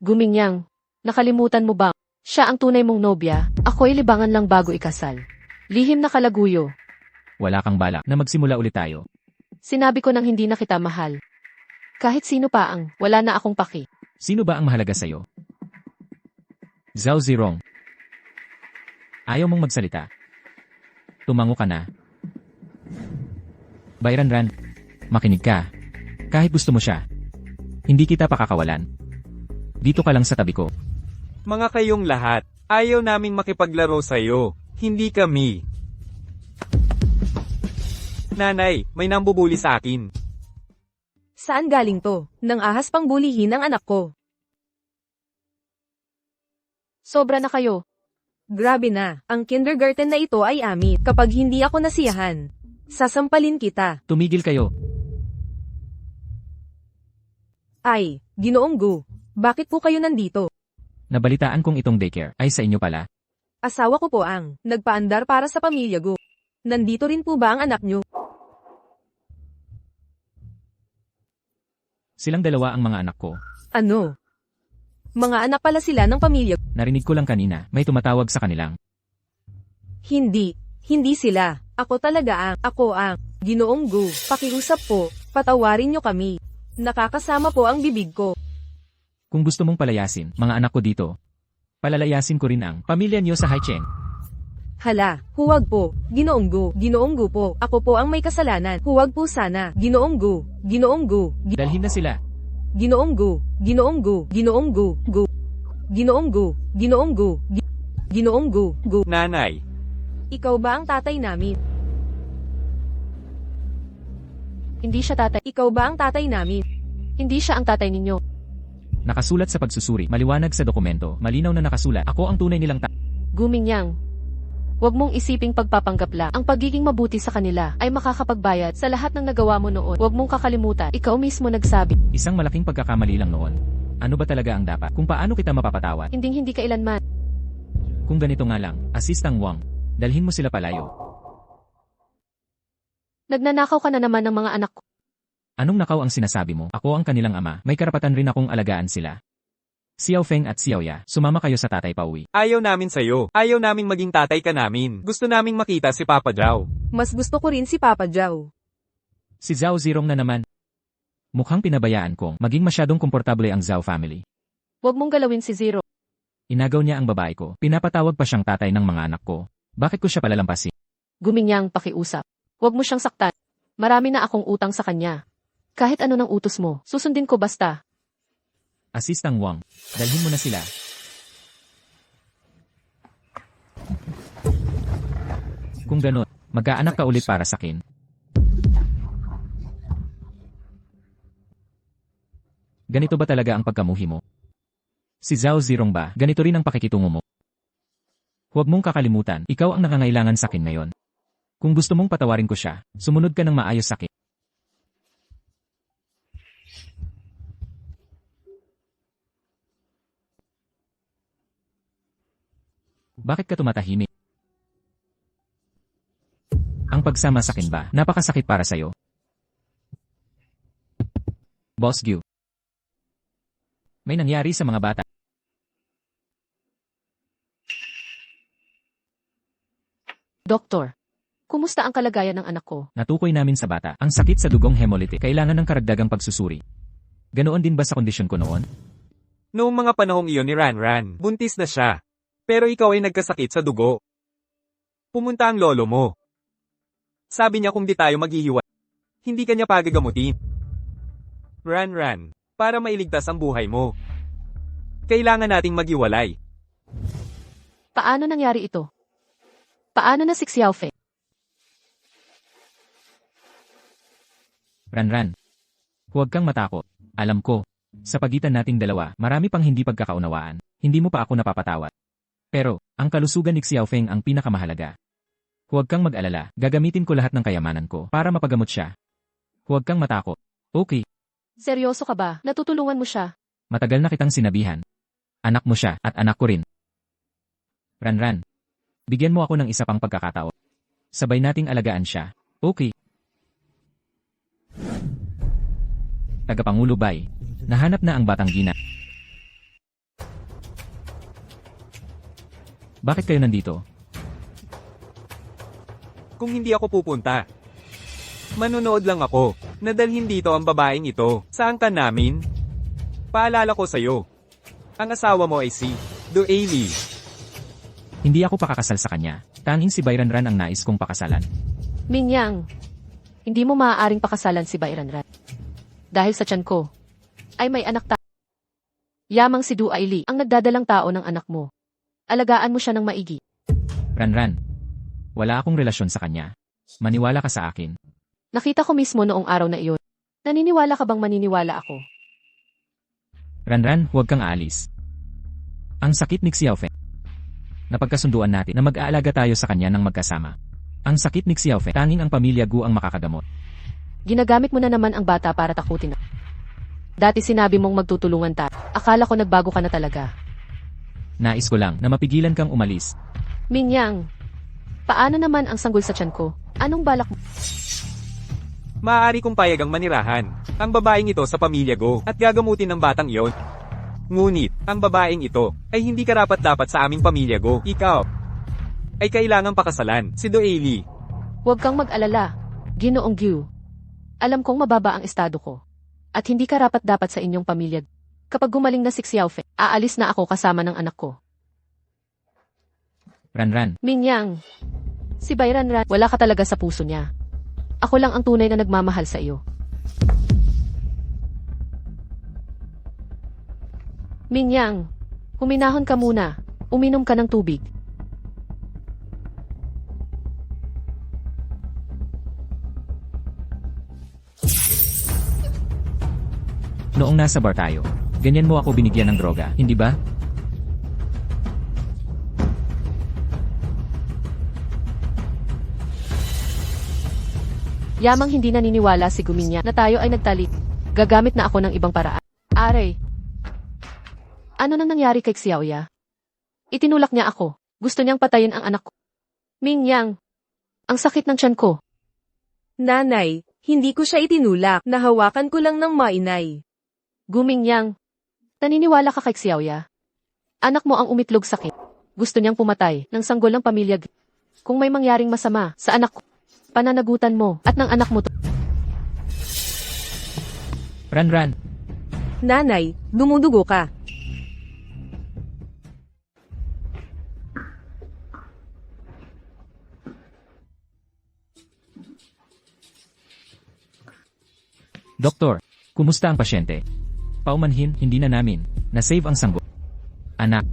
Guminyang, nakalimutan mo ba? Siya ang tunay mong nobya. Ako'y libangan lang bago ikasal. Lihim na kalaguyo. Wala kang balak na magsimula ulit tayo. Sinabi ko nang hindi na kita mahal. Kahit sino pa ang, wala na akong paki. Sino ba ang mahalaga sa'yo? Zhao Zirong. Ayaw mong magsalita. Tumango ka na. Bayranran, makinig ka. Kahit gusto mo siya. Hindi kita pakakawalan. Dito ka lang sa tabi ko. Mga kayong lahat, ayaw naming makipaglaro sa'yo. Hindi kami. Nanay, may nambubuli sa akin. Saan galing to? Nang ahas pang bulihin ang anak ko. Sobra na kayo. Grabe na, ang kindergarten na ito ay amin. Kapag hindi ako nasiyahan, sasampalin kita. Tumigil kayo. Ay, Ginoong Gu, bakit po kayo nandito? Nabalitaan kong itong daycare ay sa inyo pala. Asawa ko po ang nagpaandar para sa pamilya Gu. Nandito rin po ba ang anak nyo? Silang dalawa ang mga anak ko. Ano? Mga anak pala sila ng pamilya. Narinig ko lang kanina, may tumatawag sa kanilang. Hindi sila. Ako talaga ako ang Ginoong Gu. Pakiusap po, patawarin nyo kami. Nakakasama po ang bibig ko. Kung gusto mong palayasin, mga anak ko dito, palalayasin ko rin ang pamilya niyo sa Haicheng. Hala, huwag po, Ginoong Gu po, ako po ang may kasalanan. Huwag po sana, Ginoong Gu, Dalhin na sila. Ginoong Gu, Gu. Nanay, Ikaw ba ang tatay namin? Hindi siya tatay. Ikaw ba ang tatay namin? Hindi siya ang tatay ninyo. Nakasulat sa pagsusuri, maliwanag sa dokumento, malinaw na nakasulat, ako ang tunay nilang Guminyang. Huwag mong isiping pagpapanggap lang. Ang pagiging mabuti sa kanila ay makakapagbayad sa lahat ng nagawa mo noon. Huwag mong kakalimutan. Ikaw mismo nagsabi. Isang malaking pagkakamali lang noon. Ano ba talaga ang dapat? Kung paano kita mapapatawad? Hindi kailanman. Kung ganito nga lang, Assistant Wang, dalhin mo sila palayo. Nagnanakaw ka na naman ng mga anak ko. Anong nakaw ang sinasabi mo? Ako ang kanilang ama, may karapatan rin akong alagaan sila. Xiao Feng at Xiao Ya, sumama kayo sa tatay pauwi. ayaw namin sa'yo. Ayaw naming maging tatay ka namin. Gusto naming makita si Papa Zhao. Mas gusto ko rin si Papa Zhao. Si Zhao Zirong na naman. Mukhang pinabayaan kong maging masyadong komportable ang Zhao family. Huwag mong galawin si Zero. Inagaw niya ang babae ko, pinapatawag pa siyang tatay ng mga anak ko. Bakit ko siya palalampasin? Guminyang pakiusap. Huwag mo siyang saktan. Marami na akong utang sa kanya. Kahit ano ng utos mo, susundin ko basta. Assistant Wang, dalhin mo na sila. Kung ganon, mag-aanak ka ulit para sa akin. Ganito ba talaga ang pagkamuhi mo? Si Zhao Zirong ba, ganito rin ang pakikitungo mo? Huwag mong kakalimutan, ikaw ang nangangailangan sa akin ngayon. Kung gusto mong patawarin ko siya, sumunod ka ng maayos sa akin. Bakit ka tumatahimik? Ang pagsama sa akin ba, napakasakit para sa'yo? Boss Gyu. May nangyari sa mga bata. Doktor, kumusta ang kalagayan ng anak ko? Natukoy namin sa bata. Ang sakit sa dugong hemolytic. Kailangan ng karagdagang pagsusuri. Ganoon din ba sa kondisyon ko noon? Noong mga panahong iyon ni Ranran, buntis na siya. Pero ikaw ay nagkasakit sa dugo. Pumunta ang lolo mo. Sabi niya kung di tayo maghihiwalay, hindi kanya pagagamutin. Ranran, para mailigtas ang buhay mo, kailangan nating maghiwalay. Paano nangyari ito? Paano na si Xiaofei? Ranran. Huwag kang matakot. Alam ko. Sa pagitan nating dalawa, marami pang hindi pagkakaunawaan. Hindi mo pa ako napapatawad. Pero, ang kalusugan ni Xiaofeng ang pinakamahalaga. Huwag kang mag-alala. Gagamitin ko lahat ng kayamanan ko para mapagamot siya. Huwag kang matakot. Okay. Seryoso ka ba? Natutulungan mo siya? Matagal na kitang sinabihan. Anak mo siya at anak ko rin. Ranran. Bigyan mo ako ng isa pang pagkakataon. Sabay nating alagaan siya. Okay. Tagapangulo Bai. Nahanap na ang batang Gina. Bakit kayo nandito? Kung hindi ako pupunta, manonood lang ako. Nadalhin dito ang babaeng ito. Saan ka namin? Paalala ko sa'yo. Ang asawa mo ay si Doailey. Hindi ako pakakasal sa kanya. Tanging si Bayranran ang nais kong pakasalan. Mingyang, hindi mo maaaring pakasalan si Bayranran. Dahil sa tiyan ko, ay may anak ta. Yamang si Doailey ang nagdadalang tao ng anak mo. Alagaan mo siya ng maigi. Ranran. Wala akong relasyon sa kanya. Maniwala ka sa akin. Nakita ko mismo noong araw na iyon. Naniniwala ka bang maniniwala ako? Ranran, huwag kang aalis. Ang sakit ni Xiaofeng. Napagkasunduan natin na mag-aalaga tayo sa kanya ng magkasama. Ang sakit ni Xiaofeng, tanging ang pamilya Gu ang makakagamot. Ginagamit mo na naman ang bata para takutin na. Dati sinabi mong magtutulungan tayo. Akala ko nagbago ka na talaga. Nais ko lang na mapigilan kang umalis. Mingyang, paano naman ang sanggol sa tiyan ko? Anong balak mo? Maaari kong payagang manirahan ang babaeng ito sa pamilya Go at gagamutin ng batang iyon. Ngunit, ang babaeng ito ay hindi karapat-dapat sa aming pamilya Go. Ikaw ay kailangang pakasalan, si Doailey. Huwag kang mag-alala, Ginoong Gyu. Alam kong mababa ang estado ko. At hindi karapat-dapat sa inyong pamilya. Kapag gumaling na si Xiaofei, aalis na ako kasama ng anak ko. Ranran. Mingyang, si Bayranran, wala ka talaga sa puso niya. Ako lang ang tunay na nagmamahal sa iyo. Mingyang, huminahon ka muna. Uminom ka ng tubig. Noong nasa bar tayo, ganyan mo ako binigyan ng droga, hindi ba? Yamang hindi naniniwala si Guminya na tayo ay nagtalit. Gagamit na ako ng ibang paraan. Aray, ano nang nangyari kay Xiaoya? Itinulak niya ako. Gusto niyang patayin ang anak ko. Mingyang, ang sakit ng tiyan ko. Nanay, hindi ko siya itinulak. Nahawakan ko lang ng mainay. Gumingyang, naniniwala ka kay Xiaoya? Anak mo ang umitlog sakit. Gusto niyang pumatay ng sanggol ng pamilya. Kung may mangyaring masama sa anak ko, pananagutan mo at ng anak mo to. Ranran. Nanay, dumudugo ka. Doktor, kumusta ang pasyente? Paumanhin, hindi na namin. Na-save ang sanggol. Anak.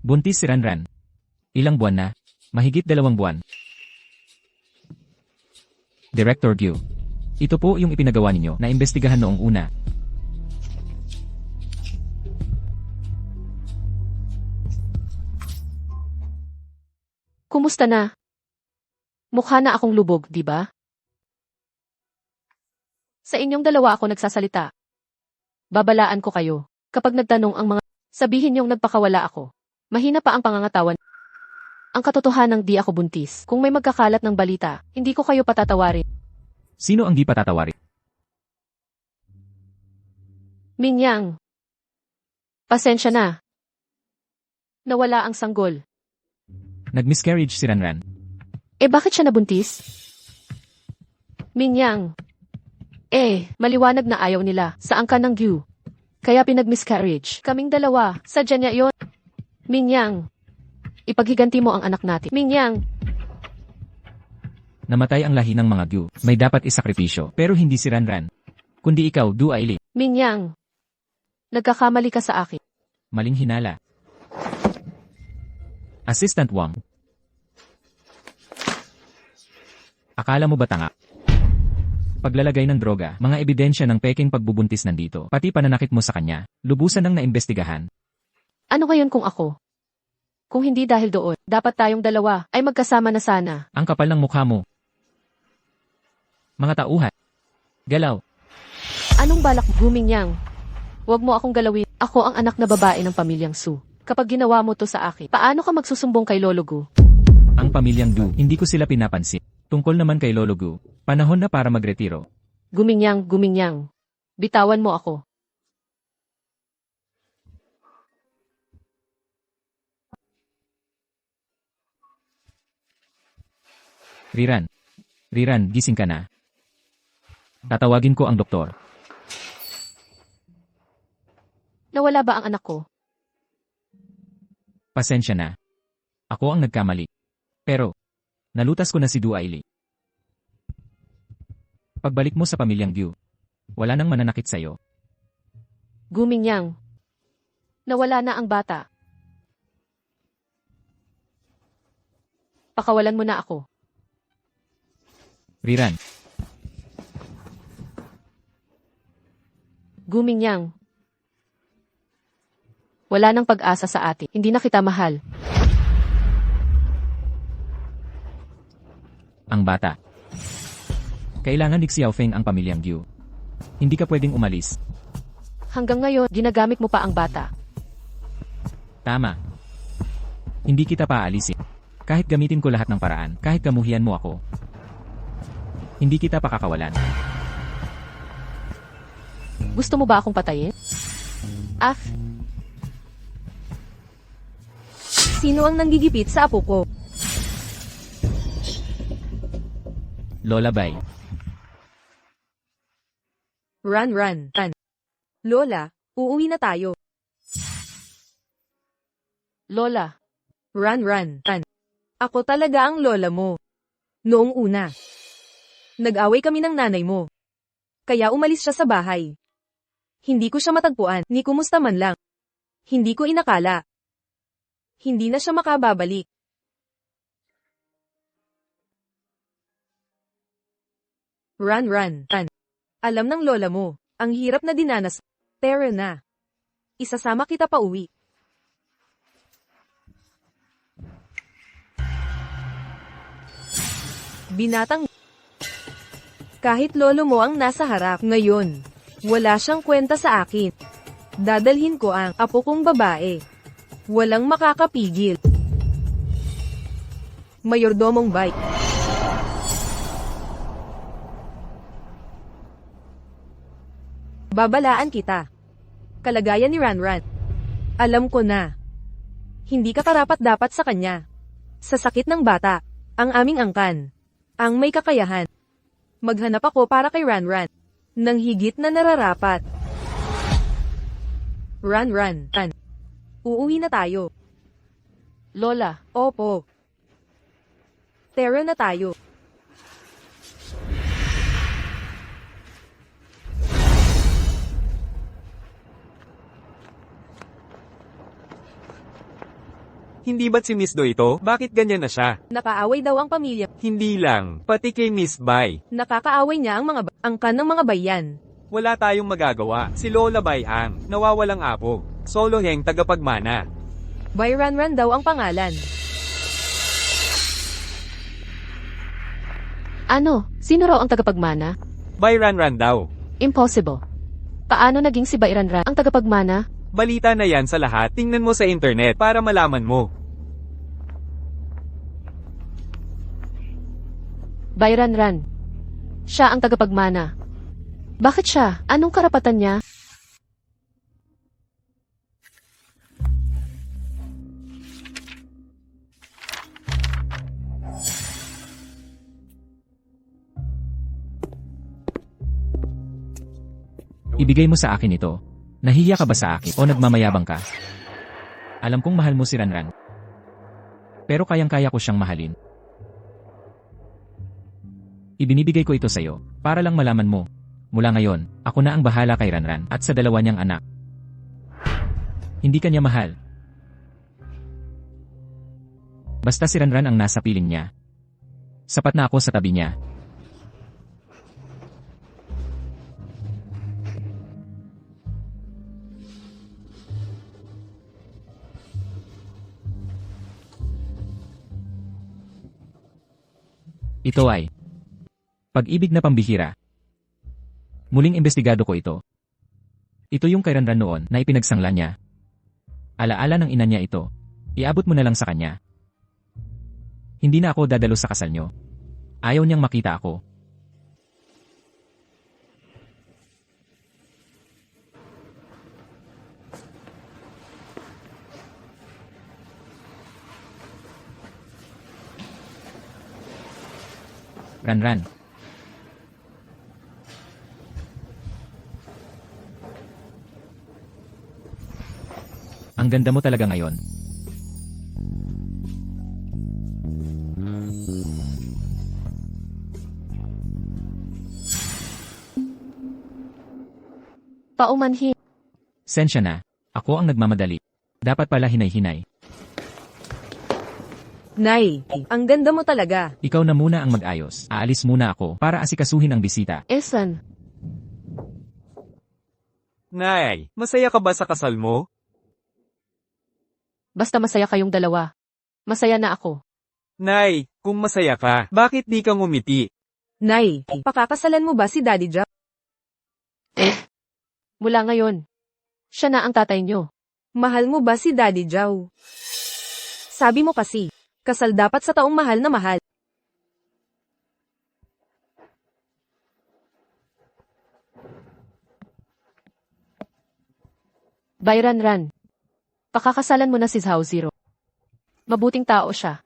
Buntis si Ranran. Ilang buwan na? Mahigit 2 buwan. Director Gyu. Ito po yung ipinagawa ninyo na imbestigahan noong una. Kumusta na? Mukha na akong lubog, di ba? Sa inyong dalawa ako nagsasalita. Babalaan ko kayo. Kapag nagtanong ang mga, sabihin niyong nagpakawala ako. Mahina pa ang pangangatawan. Ang katotohanang di ako buntis. Kung may magkakalat ng balita, hindi ko kayo patatawarin. Sino ang di patatawarin? Minyang. Pasensya na. Nawala ang sanggol. Nag-miscarriage si Ranran. Bakit siya nabuntis? Minyang. Maliwanag na ayaw nila. Saan ka ng Gyu? Kaya pinag-miscarriage. Kaming dalawa. Sadya niya yon. Minyang. Ipaghiganti mo ang anak natin. Minyang. Namatay ang lahi ng mga Gyu. May dapat isakripisyo. Pero hindi si Ranran. Kundi ikaw, Du Aili. Minyang. Nagkakamali ka sa akin. Maling hinala. Assistant Wang. Akala mo ba tanga? Paglalagay ng droga, mga ebidensya ng peking pagbubuntis nandito, pati pananakit mo sa kanya, lubusan ng naimbestigahan. Ano ngayon kung ako? Kung hindi dahil doon, dapat tayong dalawa ay magkasama na sana. Ang kapal ng mukha mo. Mga tauhan. Galaw. Anong balak mo, Gumingyang? Huwag mo akong galawin. Ako ang anak na babae ng pamilyang Su. Kapag ginawa mo to sa akin, paano ka magsusumbong kay Lolo Gu? Ang pamilyang Du, hindi ko sila pinapansin. Tungkol naman kay Lolo Gu, panahon na para magretiro. Gumingyang. Bitawan mo ako. Riran, gising ka na. Tatawagin ko ang doktor. Nawala ba ang anak ko? Pasensya na. Ako ang nagkamali. Pero, nalutas ko na si Du Aili. Pagbalik mo sa pamilyang Gyu, wala nang mananakit sa'yo. Gumingyang. Nawala na ang bata. Pakawalan mo na ako. Riran, Gumingyang. Wala nang pag-asa sa atin. Hindi na kita mahal. ang bata. Kailangan ni Xiaofeng ang pamilyang Gyu. Hindi ka pwedeng umalis. Hanggang ngayon, ginagamit mo pa ang bata. Tama. Hindi kita paalisin. Kahit gamitin ko lahat ng paraan, kahit kamuhian mo ako. Hindi kita pakakawalan. Gusto mo ba akong patayin? Sino ang nanggigipit sa apo ko? Lola Bai. Run. Lola, uuwi na tayo. Lola, Run. Ako talaga ang lola mo. Noong una. Nag-away kami ng nanay mo. Kaya umalis siya sa bahay. Hindi ko siya matagpuan, ni kumusta man lang. Hindi ko inakala. Hindi na siya makababalik. Run. Alam ng lola mo, ang hirap na dinanas. Pero na. Isasama kita pa uwi. Binatang. Kahit lolo mo ang nasa harap ngayon, wala siyang kwenta sa akin. Dadalhin ko ang apo kong babae. Walang makakapigil. Mayordomong bike. Babalaan kita. Kalagayan ni Ranran. Alam ko na. Hindi ka karapat-dapat sa kanya. Sa sakit ng bata, ang aming angkan. Ang may kakayahan. Maghanap ako para kay Ranran. Nang higit na nararapat. Run. Uuwi na tayo. Lola, Opo. Tara na tayo. Hindi ba't si Miss Do ito? Bakit ganyan na siya? Nakaaway daw ang pamilya. Hindi lang, pati kay Miss Bai. Nakakaaway niya ang mga angkan ng mga bayan. Wala tayong magagawa. Si Lola Bai ang nawawalang apo. Solo Heng tagapagmana. Bai Ranran daw ang pangalan. ano? Sino raw ang tagapagmana? Bai Ranran daw. Impossible. Paano naging si Bairanran ang tagapagmana? Balita na yan sa lahat. Tingnan mo sa internet para malaman mo. Bayran Ran. Siya ang tagapagmana. Bakit siya? Anong karapatan niya? Ibigay mo sa akin ito. Nahihiya ka ba sa akin o nagmamayabang ka? Alam kong mahal mo si Ranran. Pero kayang-kaya ko siyang mahalin. Ibinibigay ko ito sa'yo, para lang malaman mo. Mula ngayon, ako na ang bahala kay Ranran at sa dalawa niyang anak. Hindi ka niya mahal. Basta si Ranran ang nasa piling niya. Sapat na ako sa tabi niya. Ito ay pag-ibig na pambihira. Muling imbestigado ko ito. Ito yung kay Ranran noon na ipinagsangla niya. Alaala ng ina niya ito. Iabot mo na lang sa kanya. Hindi na ako dadalo sa kasal niyo. Ayaw niyang makita ako. Ranran. Ang ganda mo talaga ngayon. Paumanhin. Sensya na. Ako ang nagmamadali. Dapat pala hinay-hinay. Nay, ang ganda mo talaga. Ikaw na muna ang mag-ayos. Aalis muna ako para asikasuhin ang bisita. Esan. Nay, masaya ka ba sa kasal mo? Basta masaya kayong dalawa. Masaya na ako. Nay, kung masaya ka, bakit di ka ngumiti? Nay, pakakasalan mo ba si Daddy Jack? Mula ngayon, siya na ang tatay niyo. Mahal mo ba si Daddy Jow? Sabi mo kasi, kasal dapat sa taong mahal na mahal. Bayran Ran. Pakakasalan mo na si Zhao Zero. Mabuting tao siya.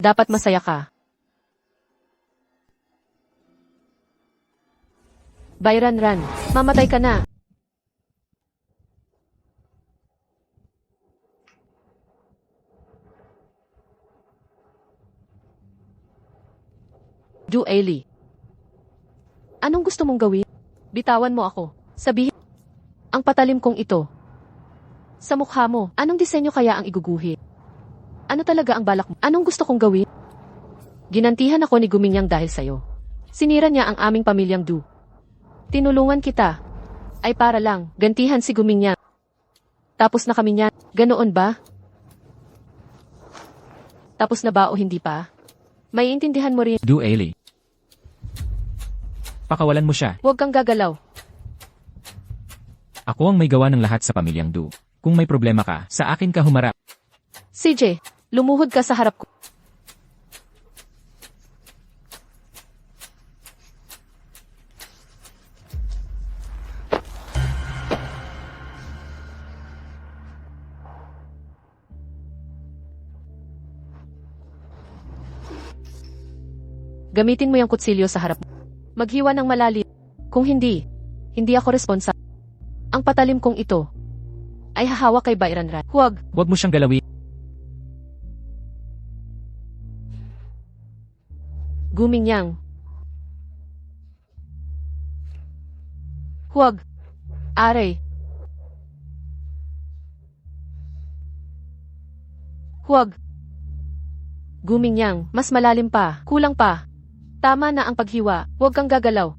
Dapat masaya ka. Bayran Ran, mamatay ka na. Ju Ailey. Anong gusto mong gawin? Bitawan mo ako. Sabihin. Ang patalim kong ito. Sa mukha mo, anong disenyo kaya ang iguguhit? Ano talaga ang balak mo? Anong gusto kong gawin? Ginantihan ako ni Gumingyang dahil sa'yo. Sinira niya ang aming pamilyang Du. Tinulungan kita. Ay para lang, gantihan si Gumingyang. Tapos na kami niyan. Ganoon ba? Tapos na ba o hindi pa? May intindihan mo rin. Du Ailey. Pakawalan mo siya. Huwag kang gagalaw. Ako ang may gawa ng lahat sa pamilyang Du. Kung may problema ka, sa akin ka humarap. CJ, lumuhod ka sa harap ko. Gamitin mo yung kutsilyo sa harap mo. Maghiwa ng malalim. Kung hindi, hindi ako responsable. Ang patalim kong ito ay hahawak kay Bayran Ran. Huwag. Huwag mo siyang galawin. Gumingyang. Huwag. Aray. Huwag. Gumingyang, mas malalim pa, kulang pa. Tama na ang paghiwa, huwag kang gagalaw.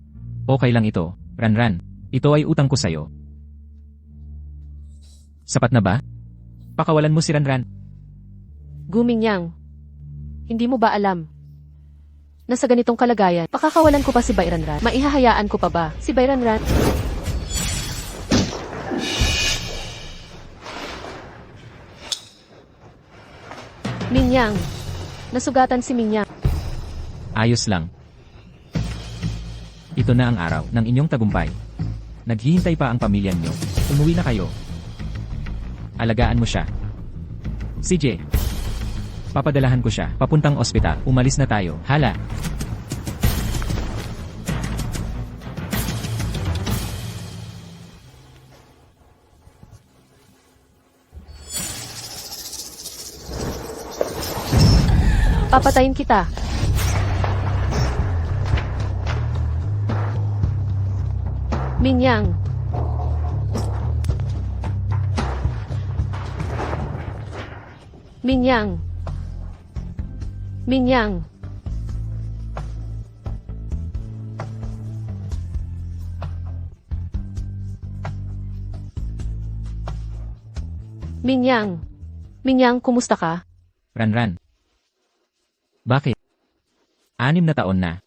Okay lang ito, Ranran. Ito ay utang ko sa'yo. Sapat na ba? Pakawalan mo si Ranran. Gumingyang, hindi mo ba alam? Na sa ganitong kalagayan, pakakawalan ko pa si Bayran Ran. Maihahayaan ko pa ba si Bayran Ran? Mingyang, nasugatan si Mingyang. Ayos lang. Ito na ang araw ng inyong tagumpay. Naghihintay pa ang pamilya niyo. Umuwi na kayo. Alagaan mo siya. CJ. Papadalahan ko siya. Papuntang ospital. Umalis na tayo. Hala. Papatayin kita. Minyang. Minyang. Minyang. Minyang. Minyang, kumusta ka? Ranran. Bakit? 6 na taon na.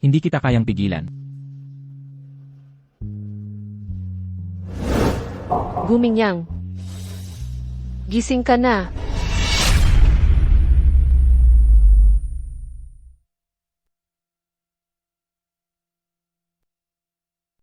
Hindi kita kayang pigilan. Guminyang. Gising ka na.